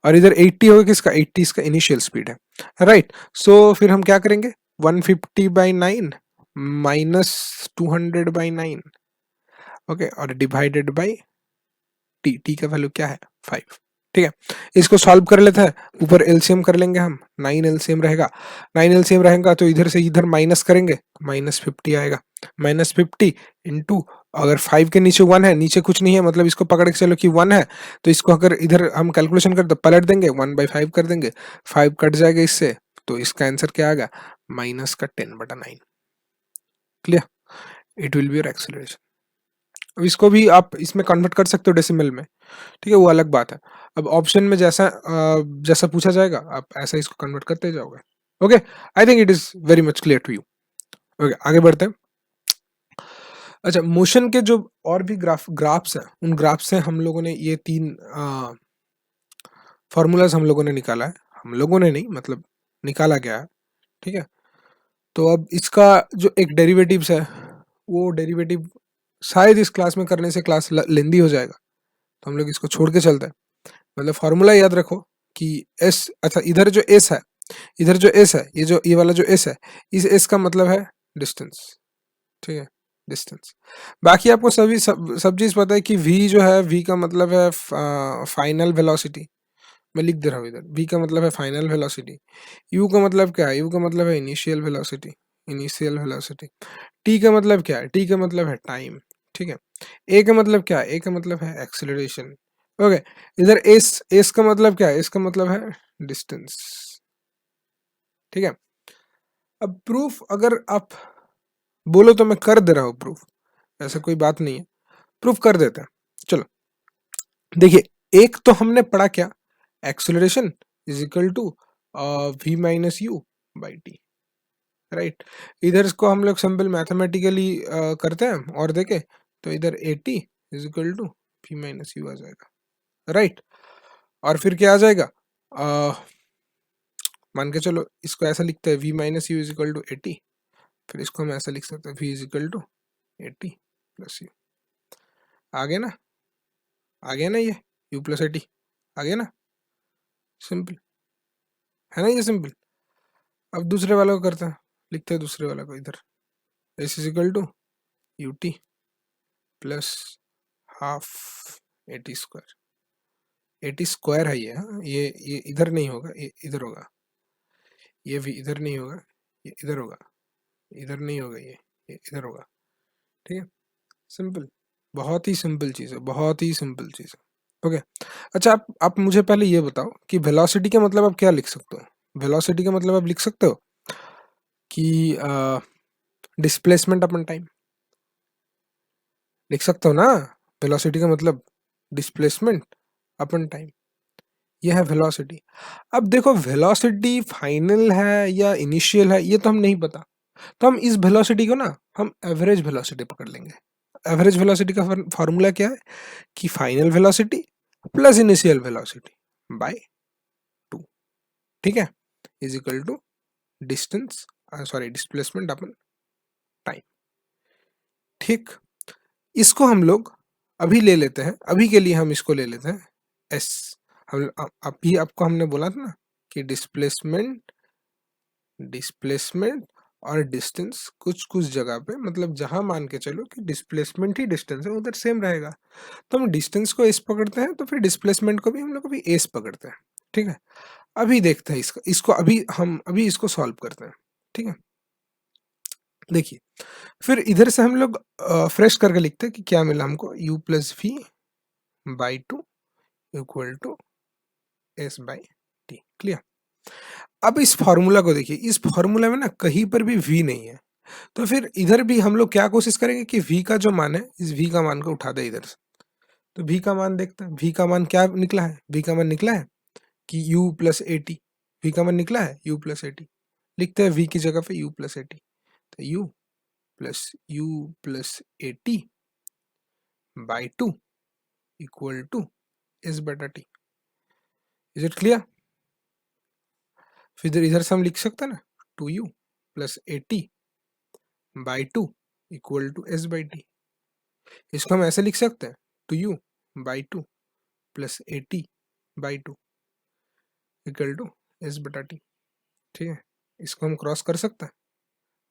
और इधर 80 होगा किसका? 80 इसका इनिशियल स्पीड है, राइट। सो फिर हम क्या करेंगे? 150/9 माइनस 200/9, ओके, और डिवाइडेड बाई टी। टी का वैल्यू क्या है? 5, ठीक है। इसको सॉल्व कर लेते हैं, ऊपर एलसीएम कर लेंगे हम, 9 एलसीएम रहेगा। 9 एलसीएम रहेगा तो इधर से इधर माइनस करेंगे, -50 आएगा। -50 इंटू, अगर 5 के नीचे 1 है, नीचे कुछ नहीं है, मतलब इसको पकड़ के चलो कि 1 है, तो इसको अगर इधर हम कैलकुलेशन कर तो पलट देंगे, 1/5 कर देंगे, 5 कट जाएगा इससे, तो इसका आंसर क्या आएगा? -10/9। Clear? It will be your acceleration. अब इसको भी आप इसमें कन्वर्ट कर सकते हो डेसिमल में, ठीक है, वो अलग बात है। अब ऑप्शन में जैसा जैसा पूछा जाएगा आप ऐसा इसको कन्वर्ट करते जाओगे। Okay, I think it is very much clear to you. Okay, आगे बढ़ते हैं। अच्छा, मोशन के जो और भी ग्राफ्स हैं, उन ग्राफ से हम लोगों ने ये तीन फॉर्मूलाज हम लोगों ने निकाला है। हम लोगों ने नहीं, मतलब निकाला गया है, ठीक है। तो अब इसका जो एक डेरिवेटिव्स है, वो डेरिवेटिव शायद इस क्लास में करने से क्लास लेंदी हो जाएगा, तो हम लोग इसको छोड़ के चलते हैं। मतलब फॉर्मूला याद रखो कि एस, अच्छा इधर जो एस है, इधर जो एस है, ये वाला जो एस है, इस एस का मतलब है डिस्टेंस, ठीक है, डिस्टेंस। बाकी आपको सब चीज पता है कि वी जो है, वी का मतलब है फाइनल वेलोसिटी। मैं लिख दे रहा हूँ इधर, वी का मतलब है फाइनल वेलोसिटी। यू का मतलब क्या है? यू का मतलब है initial velocity, initial velocity. T का मतलब क्या है? टी का मतलब है टाइम, ठीक है। ए का मतलब क्या है? ए का मतलब है एक्सेलरेशन। ओके, इधर एस, एस का मतलब क्या है? इसका मतलब है डिस्टेंस, ठीक है। अब प्रूफ अगर आप बोलो तो मैं कर दे रहा हूँ प्रूफ, ऐसा कोई बात नहीं है, प्रूफ कर देते हैं। चलो देखिए, एक तो हमने पढ़ा क्या? Acceleration is equal to we minus you by t, right. इधर इसको हम लोग सिंपल मैथमेटिकली करते हैं और देखे तो इधर a T is equal to we minus u आ जाएगा, राइट। और फिर क्या आ जाएगा? मान के चलो इसको ऐसा लिखते हैं, we minus u is equal to 80। फिर इसको हम ऐसा लिख सकते हैं, v is equal to 80 plus u. आ गया ना? आ गया ना ये यू प्लस 80? आ गया ना? सिंपल है ना, ये सिंपल। अब दूसरे वाला को करते हैं, लिखते हैं दूसरे वाला को इधर, s is equal to you t plus half 80 square. 80 square है ये, हाँ, ये इधर नहीं होगा, ये इधर होगा, ये भी इधर नहीं होगा, ये इधर होगा, इधर नहीं होगा, ये इधर होगा। ठीक है, सिंपल, बहुत ही सिंपल चीज़ है, बहुत ही सिंपल चीज़ है। ओके, अच्छा आप मुझे पहले ये बताओ कि वेलोसिटी का मतलब आप क्या लिख सकते हो? वेलोसिटी का मतलब आप लिख सकते हो कि डिस्प्लेसमेंट अपन टाइम, लिख सकते हो ना? वेलोसिटी का मतलब डिस्प्लेसमेंट अपन टाइम, ये है वेलोसिटी। अब देखो वेलोसिटी फाइनल है या इनिशियल है ये तो हम नहीं पता, तो हम इस वेलोसिटी को ना हम एवरेज वेलोसिटी पकड़ लेंगे। एवरेज वेलोसिटी का फॉर्मूला क्या है कि final velocity plus initial velocity by 2, ठीक है, is equal to distance, sorry displacement upon time. ठीक, इसको हम लोग अभी ले लेते हैं, अभी के लिए हम इसको ले लेते हैं एस। हम अभी आपको हमने बोला था ना कि डिस्प्लेसमेंट, डिस्प्लेसमेंट और डिस्टेंस कुछ कुछ जगह पे, मतलब जहां मान के चलो कि डिस्प्लेसमेंट ही डिस्टेंस है उधर सेम रहेगा, तो हम डिस्टेंस को एस पकड़ते हैं, तो फिर डिस्प्लेसमेंट को भी हम लोग अभी एस पकड़ते हैं। ठीक है, अभी देखते हैं इसको अभी हम अभी इसको सॉल्व करते हैं। ठीक है, देखिए, फिर इधर से हम लोग फ्रेश करके लिखते हैं कि क्या मिला हमको, u plus we by 2 equal to S by t. Clear? अब इस फॉर्मूला को देखिए, इस फॉर्मूला में ना कहीं पर भी v नहीं है, तो फिर इधर भी हम लोग क्या कोशिश करेंगे कि v का जो मान है, इस v का मान को उठा दे इधर से। तो v का मान देखते हैं, v का मान क्या निकला है, v का मान निकला है कि u plus a T, v का मान निकला है u प्लस ए टी, लिखते हैं v की जगह पे u प्लस ए टी, तो u plus a t by 2 equal to s बटा टी। Is it clear? फिर इधर से हम लिख सकते हैं ना 2u plus a t by 2 equal to S by t. इसको हम ऐसे लिख सकते हैं 2u by 2 plus a t by 2 equal to s बटा टी। ठीक है, इसको हम क्रॉस कर सकते हैं,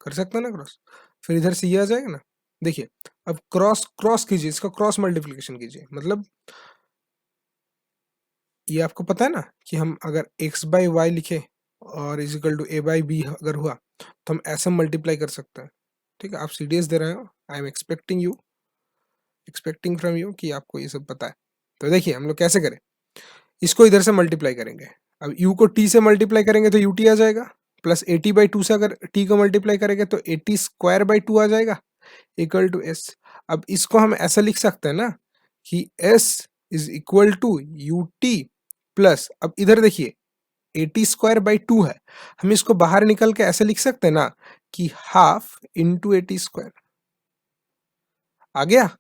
कर सकते हैं ना क्रॉस, फिर इधर से ये आ जाएगा ना। देखिए, अब क्रॉस क्रॉस कीजिए, इसका क्रॉस मल्टीप्लिकेशन कीजिए, मतलब ये आपको पता है ना कि हम अगर x बाई वाई लिखे और is equal to a by b अगर हुआ तो हम ऐसे मल्टीप्लाई कर सकते हैं। ठीक है, आप सीडीएस दे रहे हो, I am expecting from you कि आपको ये सब पता है। तो देखिए हम लोग कैसे करें, इसको इधर से मल्टीप्लाई करेंगे, अब u को t से मल्टीप्लाई करेंगे तो ut आ जाएगा, plus a t by two से अगर t को मल्टीप्लाई करेंगे तो a T square by two आ जाएगा इक्वल टू s। अब इसको हम ऐसा लिख सकते हैं ना कि s is equal to you t plus, अब इधर देखिए a T square by two है, हम इसको बाहर निकल के ऐसे लिख सकते हैं ना कि half into a T square. आ गया,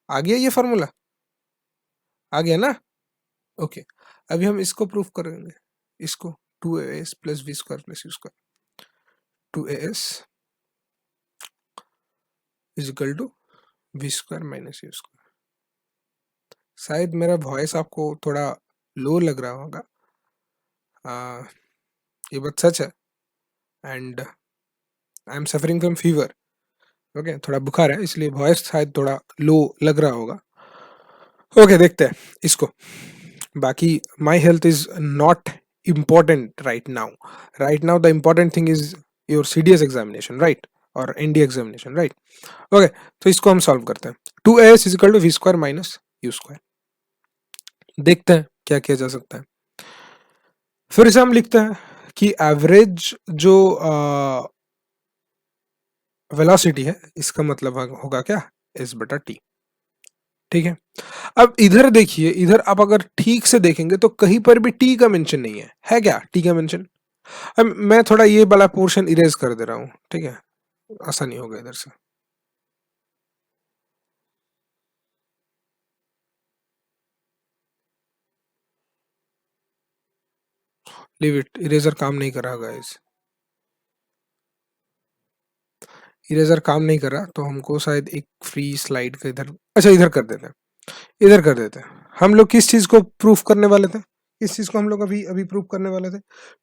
आ गया ये फॉर्मूला, आ गया ना? ओके, अभी हम इसको प्रूफ करेंगे, इसको 2as plus v square plus u square, 2as is equal to we square minus you square. शायद मेरा वॉइस आपको थोड़ा लो लग रहा होगा, ये बात सच है, and I am suffering from fever. Okay, थोड़ा बुखार है इसलिए वॉइस शायद थोड़ा लो लग रहा होगा। ओके, देखते हैं इसको, बाकी my health is not important right now the important thing is your CDS examination, right, or ND examination, right? Okay, तो इसको हम सॉल्व करते हैं, 2as is equal to we square minus you square. देखते हैं क्या किया जा सकता है। फिर से हम लिखते हैं कि एवरेज जो वेलोसिटी है इसका मतलब होगा क्या, एस बटा टी। ठीक है, अब इधर देखिए, इधर आप अगर ठीक से देखेंगे तो कहीं पर भी टी का मेंशन नहीं है क्या टी का मेंशन? अब मैं थोड़ा ये वाला पोर्शन इरेज कर दे रहा हूँ, ठीक है, आसानी होगा इधर से। लीव इट, इरेजर काम नहीं कर रहा गाइस, इरेजर काम नहीं कर रहा, तो हमको शायद एक फ्री स्लाइड का इधर, अच्छा इधर कर देते हैं, इधर कर देते हैं। हम लोग किस चीज को प्रूफ करने वाले थे, इस चीज को हम लोग अभी अभी प्रूफ करने वाले थे,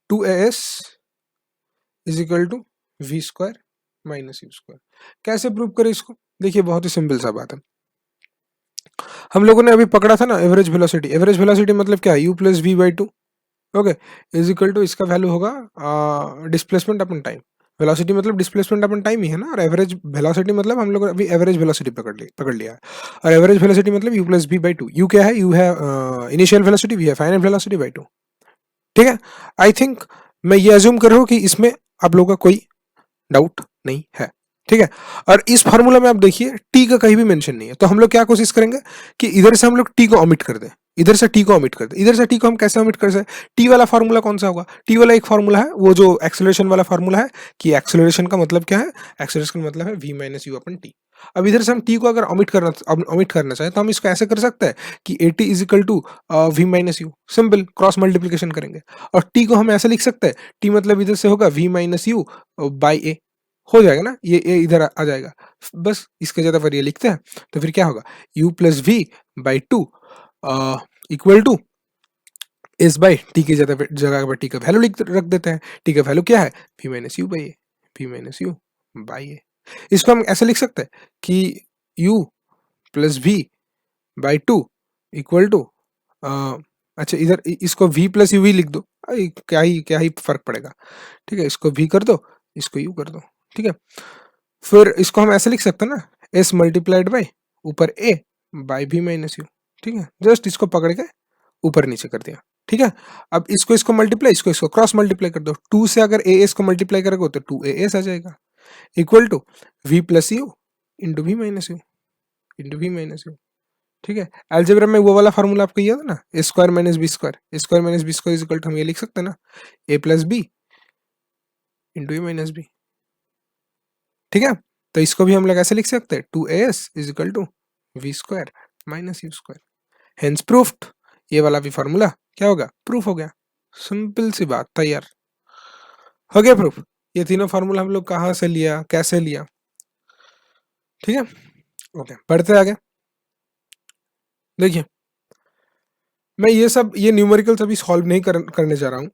2as is equal to we square minus you square. कैसे प्रूव करें इसको? देखिए बहुत ही सिंपल सा बात है, हम लोगों ने अभी पकड़ा था ना एवरेज वेलोसिटी। एवरेज वेलोसिटी मतलब क्या है, u plus we by two, okay, is equal to, इसका वैल्यू होगा डिस्प्लेसमेंट अपन टाइम। वेलोसिटी मतलब डिस्प्लेसमेंट अपन टाइम ही है ना, और एवरेज वेलोसिटी मतलब हम लोग ने अभी एवरेज वेलोसिटी पकड़ लिया है। और एवरेज वेलोसिटी मतलब u plus we by two. u क्या है, u है इनिशियल वेलोसिटी, v है फाइनल वेलोसिटी बाई टू। ठीक है, आई थिंक मैं ये अज्यूम कर रहा हूँ कि इसमें आप लोगों का कोई डाउट नहीं है। ठीक है, और इस फार्मूला में आप देखिए टी का कहीं भी मेंशन नहीं है, तो हम लोग क्या कोशिश करेंगे कि इधर से हम लोग टी को ओमिट कर दें, इधर से टी को ओमिट कर दें। इधर से टी को हम कैसे ओमिट कर सकते हैं, टी वाला फार्मूला कौन सा होगा, टी वाला एक फार्मूला है वो जो एक्सेलरेशन वाला फार्मूला है, कि एक्सेलरेशन का मतलब क्या है, एक्सेलरेशन का मतलब है v minus you upon T. अब इधर से हम टी को अगर ओमिट करना चाहें तो हम इसको ऐसे कर सकते हैं कि A T is equal to we minus U, simple cross multiplication करेंगे। और टी को हम ऐसे लिख सकते हैं, टी मतलब इधर से होगा v माइनस यू बाई ए, हो जाएगा ना, ये इधर आ जाएगा। बस इसके जगह पर ये लिखते हैं, तो फिर क्या होगा, u plus we by two equal to S by T की जगह पर टी का वैल्यू रख देते हैं। टी का वैल्यू क्या है, v minus you by a, v minus you by a. इसको हम ऐसे लिख सकते हैं कि u plus we by two equal to, अच्छा इधर इसको v प्लस यू वी लिख दो, क्या ही फर्क पड़ेगा। ठीक है, इसको v कर दो, इसको u कर दो। ठीक है, फिर इसको हम ऐसे लिख सकते हैं ना, s मल्टीप्लाइड बाई ऊपर a by v minus U. ठीक है, जस्ट इसको पकड़ के ऊपर नीचे कर दिया। ठीक है, अब इसको इसको मल्टीप्लाई, इसको क्रॉस मल्टीप्लाई कर दो, 2 से अगर ए एस को मल्टीप्लाई करोगे तो 2 ए एस आ जाएगा, equal to V plus U into V minus U, into V minus U. ठीक है, अलजेब्रा में वो वाला फार्मूला आपको याद है ना, a square minus b square, a square minus b square equal to हम ये लिख सकते हैं ना, a plus b into a minus b. ठीक है, तो इसको भी हम लोग ऐसे लिख सकते हैं, 2as is equal to we square minus you square, hence proved. ये वाला भी फार्मूला क्या होगा, प्रूफ हो गया। सिंपल सी बात, तैयार हो गया प्रूफ। ये तीनों फार्मूला हम लोग कहाँ से लिया, कैसे लिया। ठीक है, ओके, बढ़ते आगे। देखिए, मैं ये न्यूमेरिकल्स अभी सॉल्व नहीं करने जा रहा हूँ।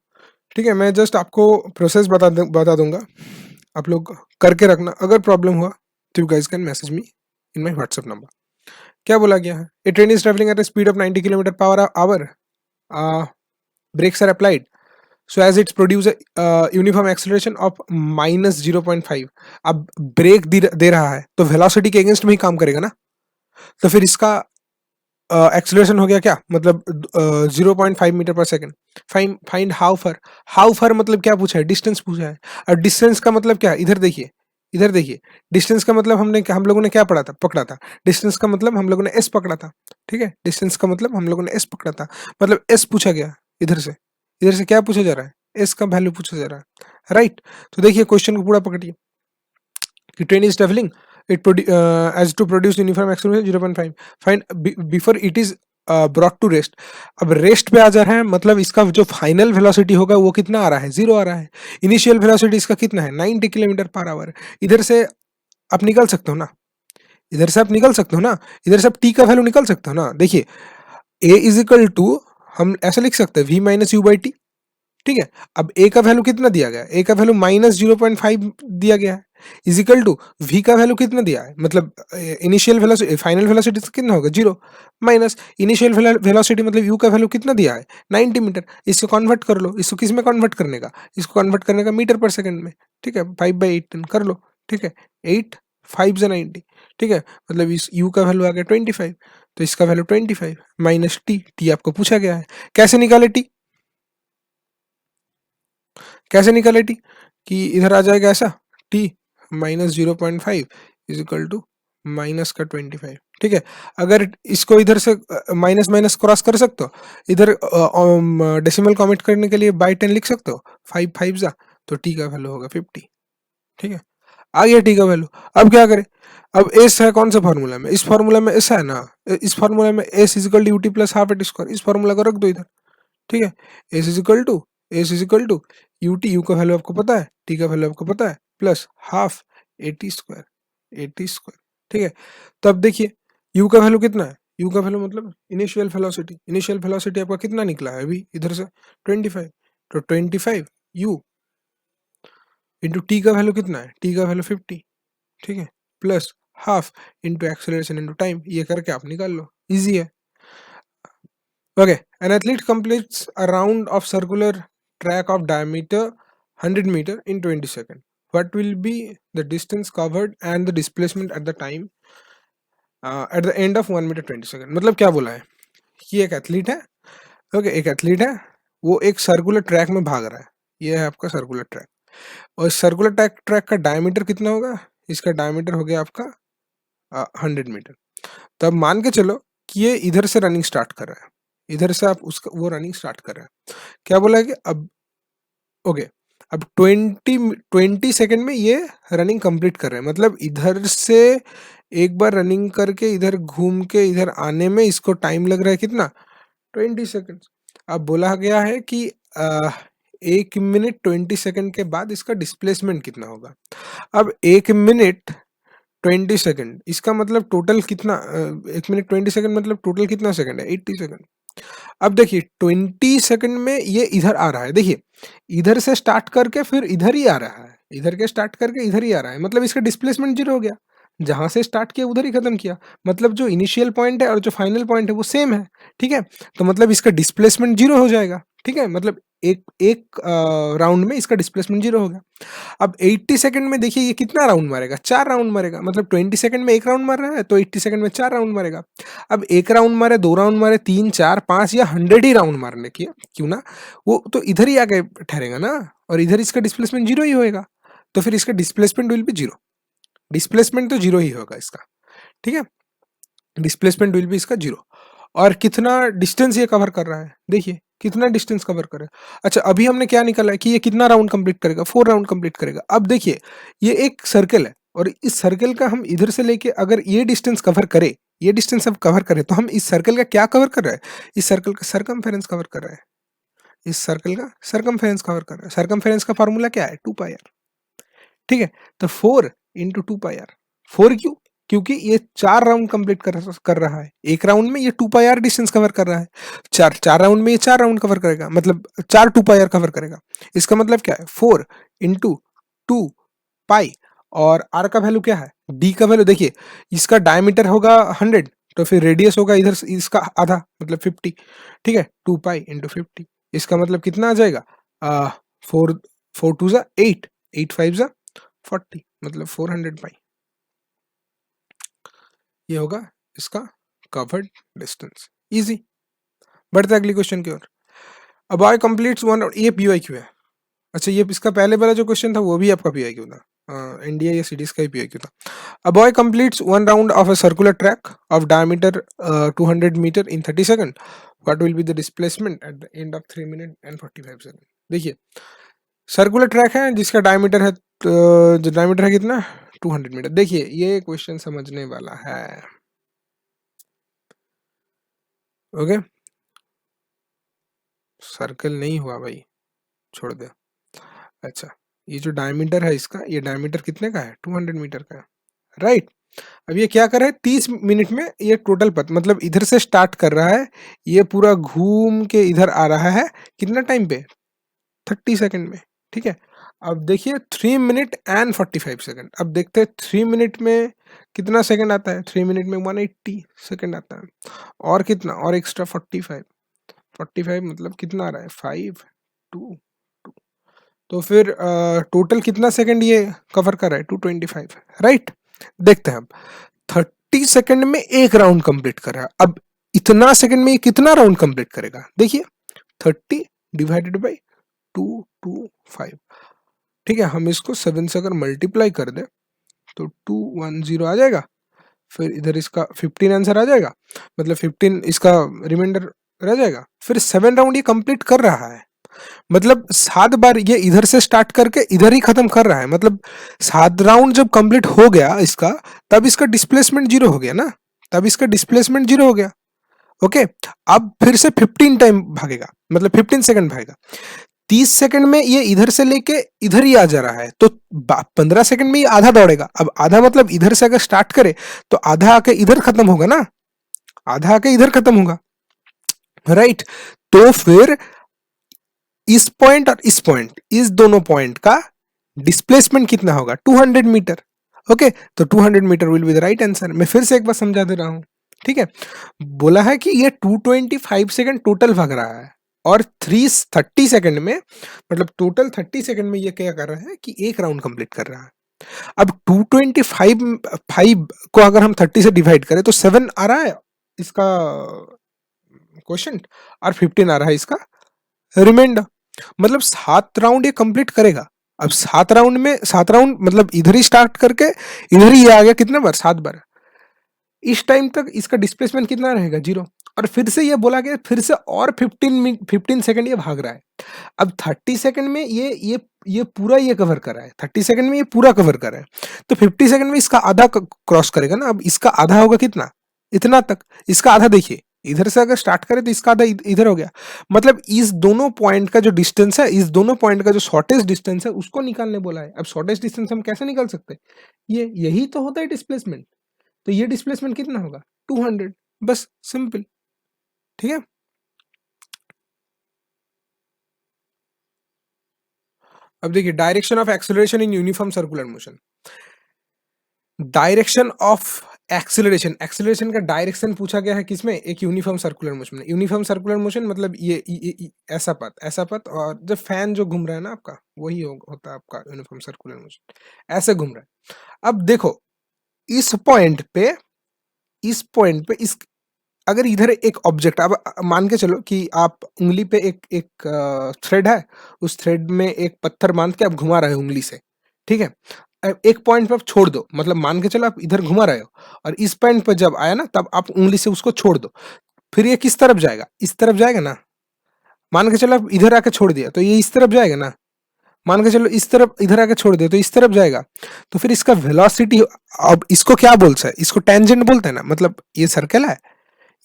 ठीक है, मैं जस्ट आपको प्रोसेस बता दूंगा, आप लोग करके रखना। अगर प्रॉब्लम हुआ तो you guys can message me in my WhatsApp number. क्या बोला गया है, a train is travelling at a speed of 90 kilometre per hour, brakes are applied so as it produce a uniform acceleration of -0.5। अब ब्रेक दे रहा है तो वेलोसिटी के अगेंस्ट में ही काम करेगा ना, तो फिर इसका एक्सेलरेशन हो गया क्या, मतलब 0.5 metre per second. Find how फर मतलब क्या पूछा है, डिस्टेंस पूछा है। और डिस्टेंस का मतलब क्या है, इधर देखिए, इधर देखिए, डिस्टेंस का मतलब हम लोगों ने क्या पकड़ा था, डिस्टेंस का मतलब हम लोगों ने एस पकड़ा था। ठीक है, डिस्टेंस का मतलब हम लोगों ने एस पकड़ा था, मतलब एस पूछा गया इधर से क्या पूछा जा रहा है, एस का वैल्यू पूछा जा रहा है, राइट। तो देखिए क्वेश्चन को पूरा पकड़िए कि train is travelling it as to produce uniform acceleration 0.5, find before it is brought to rest। अब रेस्ट पे आ जा रहा है, मतलब इसका जो फाइनल वेलोसिटी होगा वो कितना आ रहा है, 0 आ रहा है। इनिशियल वेलोसिटी इसका कितना है, 90 किलोमीटर पर आवर। इधर से आप निकल सकते हो ना, इधर से आप निकल सकते हो ना, इधर से आप टी का वैल्यू निकल सकते हो ना। देखिए ए इज इक्वल टू, हम ऐसे लिख सकते हैं we minus you by T. ठीक है, अब ए का वैल्यू कितना दिया गया है, ए का वैल्यू -0.5 दिया गया है, इजिकल टू वी का वैल्यू कितना दिया है, मतलब इनिशियल वेलोसिटी फाइनल वेलोसिटी कितना होगा, 0 माइनस इनिशियल वेलोसिटी मतलब यू का वैल्यू कितना दिया है, 90 मीटर। इसको कन्वर्ट कर लो, इसको किस में कन्वर्ट करने का, इसको कन्वर्ट करने का मीटर पर सेकंड में। ठीक है, 5/8 कर लो। ठीक है, 8 5 से 90। ठीक है, मतलब इस u का वैल्यू आ गया 25, तो इसका वैल्यू 25 माइनस टी आपको पूछा गया है। कैसे निकाले टी, कैसे निकाले टी, कि इधर आ जाएगा ऐसा, T -0.5 is equal to minus का 25। ठीक है, अगर इसको इधर से माइनस माइनस क्रॉस कर सकते हो, इधर डेसिमल कॉमेंट करने के लिए बाई 10 लिख सकते हो, 5 5 जा, तो टी का वैल्यू होगा 50। ठीक है, आ गया टी का वैल्यू। अब क्या करें, अब एस है कौन सा फार्मूला में, इस फार्मूला में एस है ना, इस फार्मूला में S is equal to U T plus half at square, इस फार्मूला को रख दो इधर। ठीक है, S is equal to you T, U का वैल्यू आपको पता है, टी का वैल्यू आपको पता है, plus half A T square. ठीक है, तो अब देखिए यू का वैल्यू कितना है, यू का वैल्यू मतलब इनिशियल वेलोसिटी आपका कितना निकला है अभी इधर से 25, तो 25 यू इंटू टी का वैल्यू कितना है, टी का वैल्यू 50। ठीक है, plus half into acceleration into time, ये करके आप निकाल लो, इजी है। Okay, an athlete completes a round of circular track of diameter 100 metre in 20 second, what will be the distance covered and the displacement at the time at the end of 1 metre 20 second. मतलब क्या बोला है कि एक एथलीट है, ओके, एक एथलीट है, वो एक सर्कुलर ट्रैक में भाग रहा है, ये है आपका सर्कुलर ट्रैक, और सर्कुलर ट्रैक का डायमीटर कितना होगा, इसका डायमीटर हो गया आपका 100 मीटर। तो अब मान के चलो कि ये इधर से रनिंग स्टार्ट कर रहा है, इधर से आप उसका वो रनिंग स्टार्ट कर रहा है, क्या बोला है कि अब ओके, अब 20 सेकंड में ये रनिंग कंप्लीट कर रहे हैं, मतलब इधर से एक बार रनिंग करके इधर घूम के इधर आने में इसको टाइम लग रहा है कितना, 20 सेकंड। अब बोला गया है कि 1 मिनट 20 सेकंड के बाद इसका डिस्प्लेसमेंट कितना होगा। अब 1 मिनट 20 सेकंड इसका मतलब टोटल कितना, 1 मिनट 20 सेकंड मतलब टोटल कितना सेकंड है, 80 सेकंड। अब देखिए 20 सेकंड में ये इधर आ रहा है, देखिए इधर से स्टार्ट करके फिर इधर ही आ रहा है, इधर के स्टार्ट करके इधर ही आ रहा है, मतलब इसका डिस्प्लेसमेंट जीरो हो गया, जहां से स्टार्ट किया उधर ही खत्म किया, मतलब जो इनिशियल पॉइंट है और जो फाइनल पॉइंट है वो सेम है, ठीक है, तो मतलब इसका डिस्प्लेसमेंट जीरो हो जाएगा, ठीक है, मतलब एक एक राउंड में इसका डिस्प्लेसमेंट जीरो हो गया। अब 80 सेकंड में देखिए ये कितना राउंड मारेगा, 4 राउंड मारेगा, मतलब 20 सेकंड में एक राउंड मार रहा है तो 80 सेकंड में 4 राउंड मारेगा। अब एक राउंड मारे, 2 राउंड मारे, 3 4 5 या 100 ही राउंड मारने की क्यों ना, वो तो इधर ही आके ठहरेगा ना, और इधर इसका डिस्प्लेसमेंट जीरो ही होएगा, तो फिर इसका displacement will be zero, displacement तो जीरो ही होगा इसका, ठीक है, डिस्प्लेसमेंट विल बी इसका जीरो। और कितना डिस्टेंस ये कवर कर रहा है, देखिए कितना डिस्टेंस कवर कर रहा है। अच्छा अभी हमने क्या निकाला है कि ये कितना राउंड कंप्लीट करेगा, 4 राउंड कंप्लीट करेगा। अब देखिए ये एक सर्कल है, और इस सर्कल का हम इधर से लेके अगर ये डिस्टेंस कवर करे, ये डिस्टेंस अब कवर करे, तो हम इस सर्कल का क्या कवर कर रहा है, इस सर्कल का सरकमफेरेंस कवर कर रहा है, इस सर्कल का सरकमफेरेंस कवर कर रहा है। सरकमफेरेंस का फॉर्मूला क्या है, 2 पाई आर, ठीक है, तो 4 × 2 पाई आर, 4 क्यों, क्योंकि ये 4 राउंड कंप्लीट कर रहा है, एक राउंड में ये 2 पाई आर डिस्टेंस कवर कर रहा है, चार चार राउंड में ये 4 राउंड कवर करेगा, मतलब 4 2 पाई आर कवर करेगा। इसका मतलब क्या है, 4 × 2 पाई, और आर का वैल्यू क्या है, डी का वैल्यू देखिए, इसका डायमीटर होगा 100, तो फिर रेडियस होगा इधर इसका आधा मतलब 50, ठीक है, 2 पाई × 50, इसका मतलब कितना आ जाएगा, 4 4 2 जा 8, 8 5 जा 40, मतलब 400 पाई, ये होगा इसका कवर्ड डिस्टेंस। इजी। बढ़ते अगली क्वेश्चन की ओर। अ बॉय कंप्लीट्स वन, ये पीवाईक्यू है। अच्छा ये इसका पहले वाला जो क्वेश्चन था वो भी आपका पीवाईक्यू था, एनडीए या सीडीएस का ही पीवाईक्यू था। A boy completes one round of a circular track of diameter 200 metre in 30 second, what will be the displacement at the end of 3 minute and 45 second. देखिए सर्कुलर ट्रैक है जिसका डायमीटर है, जो डायमीटर है कितना, 200 मीटर। देखिए ये क्वेश्चन समझने वाला है, ओके, सर्कल नहीं हुआ भाई, छोड़ दे। अच्छा ये जो डायमीटर है इसका, ये डायमीटर कितने का है, 200 मीटर का है, राइट। अब ये क्या कर रहा है, 30 मिनट में ये टोटल पथ, मतलब इधर से स्टार्ट कर रहा है, ये पूरा घूम के इधर आ रहा है, कितना टाइम पे, 30 सेकंड में, ठीक है। अब देखिए 3 मिनट एंड 45 सेकंड, अब देखते हैं 3 मिनट में कितना सेकंड आता है, 3 मिनट में 180 सेकंड आता है, और कितना, और एक्स्ट्रा 45, 45 मतलब कितना आ रहा है, 5 2 2, तो फिर टोटल कितना सेकंड ये कवर कर रहा है, 225, राइट। देखते हैं अब 30 सेकंड में एक राउंड कंप्लीट कर रहा है, अब इतना सेकंड में ये कितना राउंड कंप्लीट करेगा, देखिए 30 डिवाइडेड बाई 225, ठीक है, हम इसको 7 से अगर मल्टीप्लाई कर दे तो 210 आ जाएगा, फिर इधर इसका 15 आंसर आ जाएगा, मतलब 15 इसका रिमाइंडर रह जाएगा, फिर 7 राउंड ये कंप्लीट कर रहा है, मतलब 7 बार ये इधर से स्टार्ट करके इधर ही खत्म कर रहा है, मतलब 7 राउंड जब कंप्लीट हो गया इसका, तब इसका डिस्प्लेसमेंट जीरो हो गया ना, तब इसका डिस्प्लेसमेंट जीरो हो गया, ओके। अब फिर से 15 टाइम भागेगा, मतलब 15 सेकंड भागेगा, 30 सेकंड में ये इधर से लेके इधर ही आ जा रहा है, तो 15 सेकंड में ये आधा दौड़ेगा, अब आधा मतलब इधर से अगर स्टार्ट करे तो आधा आके इधर खत्म होगा ना, आधा आके इधर खत्म होगा, राइट। तो फिर इस पॉइंट और इस पॉइंट, इस दोनों पॉइंट का डिस्प्लेसमेंट कितना होगा, 200 मीटर, ओके। तो 200 metre will be the right answer. मैं फिर से एक बार समझा दे रहा हूं, ठीक है, बोला है कि ये 225 सेकंड टोटल भाग रहा है और 330 सेकंड में, मतलब टोटल 30 सेकंड में ये क्या कर रहा है कि एक राउंड कंप्लीट कर रहा है। अब 225 को अगर हम 30 से डिवाइड करें तो 7 आ रहा है इसका क्वेश्चन और 15 आ रहा है इसका रिमाइंडर। मतलब 7 राउंड ये कंप्लीट करेगा। अब 7 राउंड मतलब इधर ही स्टार्ट करके इधर ही ये आ गया कितने बार, 7 बार। इस टाइम तक इसका डिस्प्लेसमेंट कितना रहेगा, 0। और फिर से ये बोला गया फिर से और 15 सेकंड ये भाग रहा है। अब 30 सेकंड में ये पूरा ये कवर कर रहा है, 30 सेकंड में ये पूरा कवर कर रहा है, तो 50 सेकंड में इसका आधा क्रॉस करेगा ना। अब इसका आधा होगा कितना, इतना तक। इसका आधा देखिए, इधर से अगर स्टार्ट करें तो इसका आधा इधर हो गया। मतलब इस दोनों पॉइंट का जो डिस्टेंस है, इस दोनों पॉइंट का जो शॉर्टेस्ट डिस्टेंस है उसको निकालने बोला है। अब शॉर्टेस्ट डिस्टेंस हम कैसे निकाल सकते हैं, यही तो होता है डिस्प्लेसमेंट। तो ये डिस्प्लेसमेंट कितना होगा, 200, बस सिंपल। ठीक है, अब देखिए direction of acceleration in uniform circular motion. Direction of acceleration का डायरेक्शन पूछा गया है किसमें, एक यूनिफॉर्म सर्कुलर मोशन में। यूनिफॉर्म सर्कुलर मोशन मतलब ये ऐसा पथ, और जब फैन जो घूम रहा है ना आपका, वही होता है आपका यूनिफॉर्म सर्कुलर मोशन। ऐसे घूम रहा है। अब देखो इस पॉइंट पे, इस अगर इधर एक ऑब्जेक्ट, अब मान के चलो कि आप उंगली पे एक एक थ्रेड है, उस थ्रेड में एक पत्थर बांध के आप घुमा रहे हो उंगली से। ठीक है, एक पॉइंट पे आप छोड़ दो, मतलब मान के चलो आप इधर घुमा रहे हो और इस पॉइंट पर जब आया ना तब आप उंगली से उसको छोड़ दो। फिर ये किस तरफ जाएगा, इस तरफ जाएगा ना। मान के चलो आप इधर आके छोड़ दिया तो ये इस तरफ जाएगा ना। मान के चलो इस तरफ इधर आके छोड़ दिया तो इस तरफ जाएगा। तो फिर इसका वेलोसिटी, अब इसको क्या बोलते हैं, इसको टेंजेंट बोलते हैं ना। मतलब ये सर्कल है,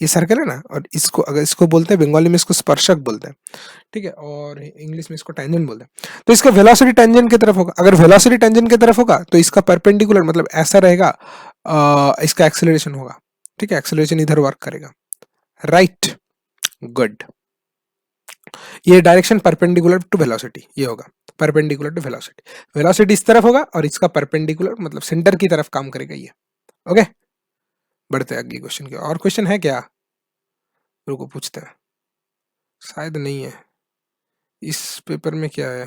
ये सर्कल है ना, और इसको अगर इसको बोलते हैं बंगाली में इसको स्पर्शक बोलते हैं। ठीक है, और इंग्लिश में इसको टेंजेंट बोलते हैं। तो इसका वेलोसिटी टेंजेंट की तरफ होगा। अगर वेलोसिटी टेंजेंट की तरफ होगा तो इसका परपेंडिकुलर मतलब ऐसा रहेगा, इसका एक्सेलरेशन होगा। ठीक है, एक्सेलरेशन इधर वर्क करेगा, राइट, गुड। ये डायरेक्शन परपेंडिकुलर टू वेलोसिटी ये होगा, परपेंडिकुलर टू वेलोसिटी। वेलोसिटी इस तरफ होगा और इसका परपेंडिकुलर मतलब सेंटर की तरफ काम करेगा ये। ओके, बढ़ते हैं अगले क्वेश्चन के। और क्वेश्चन है क्या, रुको पूछते हैं, शायद नहीं है इस पेपर में। क्या है,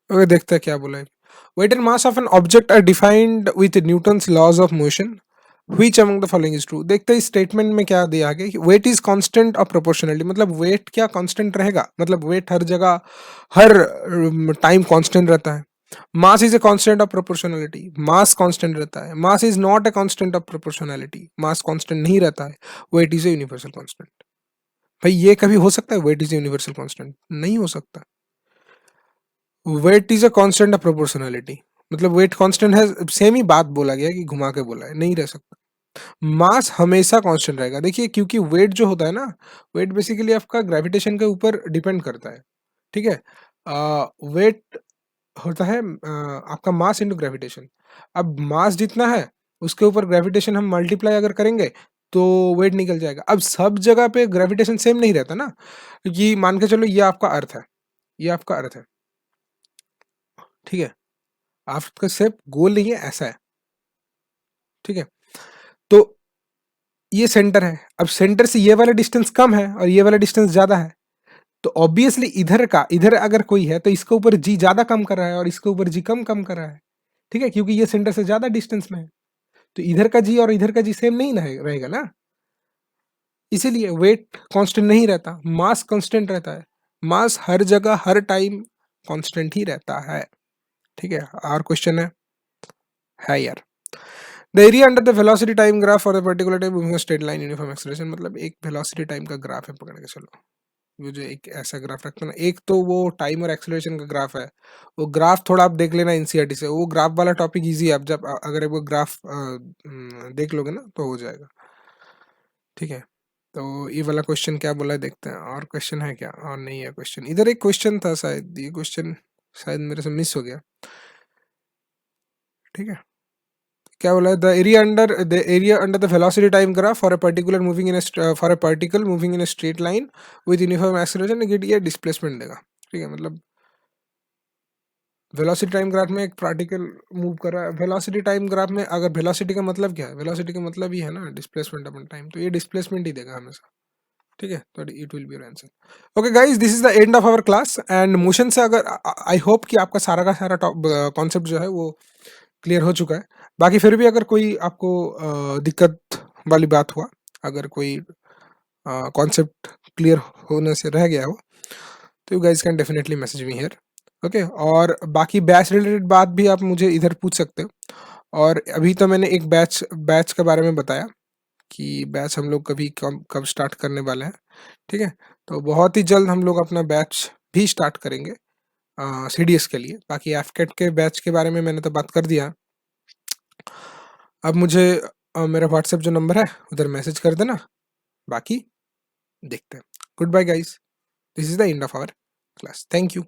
ओके देखते हैं क्या बोला है। Weight and mass of an object are defined with Newton's laws of motion, which among the following is true. देखते हैं इस स्टेटमेंट में क्या दिया आगे, वेट इज कांस्टेंट और प्रोपोर्शनलिटी। मतलब वेट क्या कांस्टेंट रहेगा, मतलब वेट हर जगह हर टाइम कांस्टेंट रहता है। Mass is a constant of proportionality, mass constant रहता है। Mass is not a constant of proportionality, mass constant नहीं रहता है। Weight is a universal constant. भाई ये कभी हो सकता है weight is a universal constant, नहीं हो सकता। Weight is a constant of proportionality, मतलब वेट कांस्टेंट है, सेम ही बात बोला गया कि घुमा के बोला है, नहीं रह सकता। मास हमेशा कांस्टेंट रहेगा। देखिए क्योंकि वेट जो होता है ना, वेट बेसिकली आपका ग्रेविटेशन के ऊपर डिपेंड करता है। ठीक है, वेट होता है आपका मास इंटू ग्रेविटेशन। अब मास जितना है उसके ऊपर ग्रेविटेशन हम मल्टीप्लाई अगर करेंगे तो वेट निकल जाएगा। अब सब जगह पे ग्रेविटेशन सेम नहीं रहता ना, कि मान के चलो ये आपका अर्थ है, ये आपका अर्थ है। ठीक है, आपका शेप गोल नहीं है, ऐसा है। ठीक है, तो ये सेंटर है। अब सेंटर से ये वाला डिस्टेंस कम है और ये वाला डिस्टेंस ज्यादा है, तो ऑब्वियसली इधर अगर कोई है तो इसके ऊपर जी ज्यादा कम कर रहा है और इसके ऊपर जी कम कम कर रहा है। ठीक है, क्योंकि ये सेंटर से ज्यादा डिस्टेंस में है, तो इधर का जी और इधर का जी सेम नहीं रहेगा ना। इसीलिए वेट कांस्टेंट नहीं रहता, मास कांस्टेंट रहता है। मास हर जगह हर टाइम कांस्टेंट ही रहता है। ठीक है, और क्वेश्चन है यार, the area under the velocity time graph for the particular time moving straight line uniform acceleration. मतलब एक वेलोसिटी टाइम का ग्राफ है, पकड़ के चलो। वो जो एक ऐसा ग्राफ रखता है ना, एक तो वो टाइम और एक्सेलरेशन का ग्राफ है। वो ग्राफ थोड़ा आप देख लेना एनसीईआरटी से, वो ग्राफ वाला टॉपिक इजी है। आप जब अगर वो ग्राफ देख लोगे ना तो हो जाएगा। ठीक है, तो ये वाला क्वेश्चन क्या बोला है देखते हैं। और क्वेश्चन है क्या, और नहीं है क्वेश्चन। इधर एक क्वेश्चन था शायद, ये क्वेश्चन शायद मेरे से मिस हो गया। ठीक है, क्या बोला है, the area under the velocity time graph for a particular moving in for a particle moving in a straight line with uniform acceleration get ये डिस्प्लेसमेंट देगा। ठीक है, मतलब वेलोसिटी टाइम ग्राफ में एक पार्टिकल मूव कर रहा है। वेलोसिटी टाइम ग्राफ में अगर वेलोसिटी का मतलब क्या है, वेलोसिटी का मतलब ही है ना डिस्प्लेसमेंट अपन टाइम, तो ये डिस्प्लेसमेंट ही देगा हमेशा, ठीक है। तो it will be your answer. Okay guys, this is the end of our class. And motion से अगर आई होप कि आपका सारा का सारा कॉन्सेप्ट जो है वो क्लियर हो चुका है। बाकी फिर भी अगर कोई आपको दिक्कत वाली बात हुआ, अगर कोई कॉन्सेप्ट क्लियर होने से रह गया हो, तो you guys can definitely message me here. Okay, और बाकी बैच रिलेटेड बात भी आप मुझे इधर पूछ सकते हो। और अभी तो मैंने एक बैच बैच के बारे में बताया कि बैच हम लोग कभी कब कब स्टार्ट करने वाले हैं, ठीक है। तो बहुत ही जल्द हम लोग अपना बैच भी स्टार्ट करेंगे सीडीएस के लिए। बाकी एफकेट के बैच के बारे में मैंने तो बात कर दिया। अब मुझे मेरा व्हाट्सएप जो नंबर है उधर मैसेज कर देना, बाकी देखते हैं। Good bye guys, this is the end of our class. Thank you.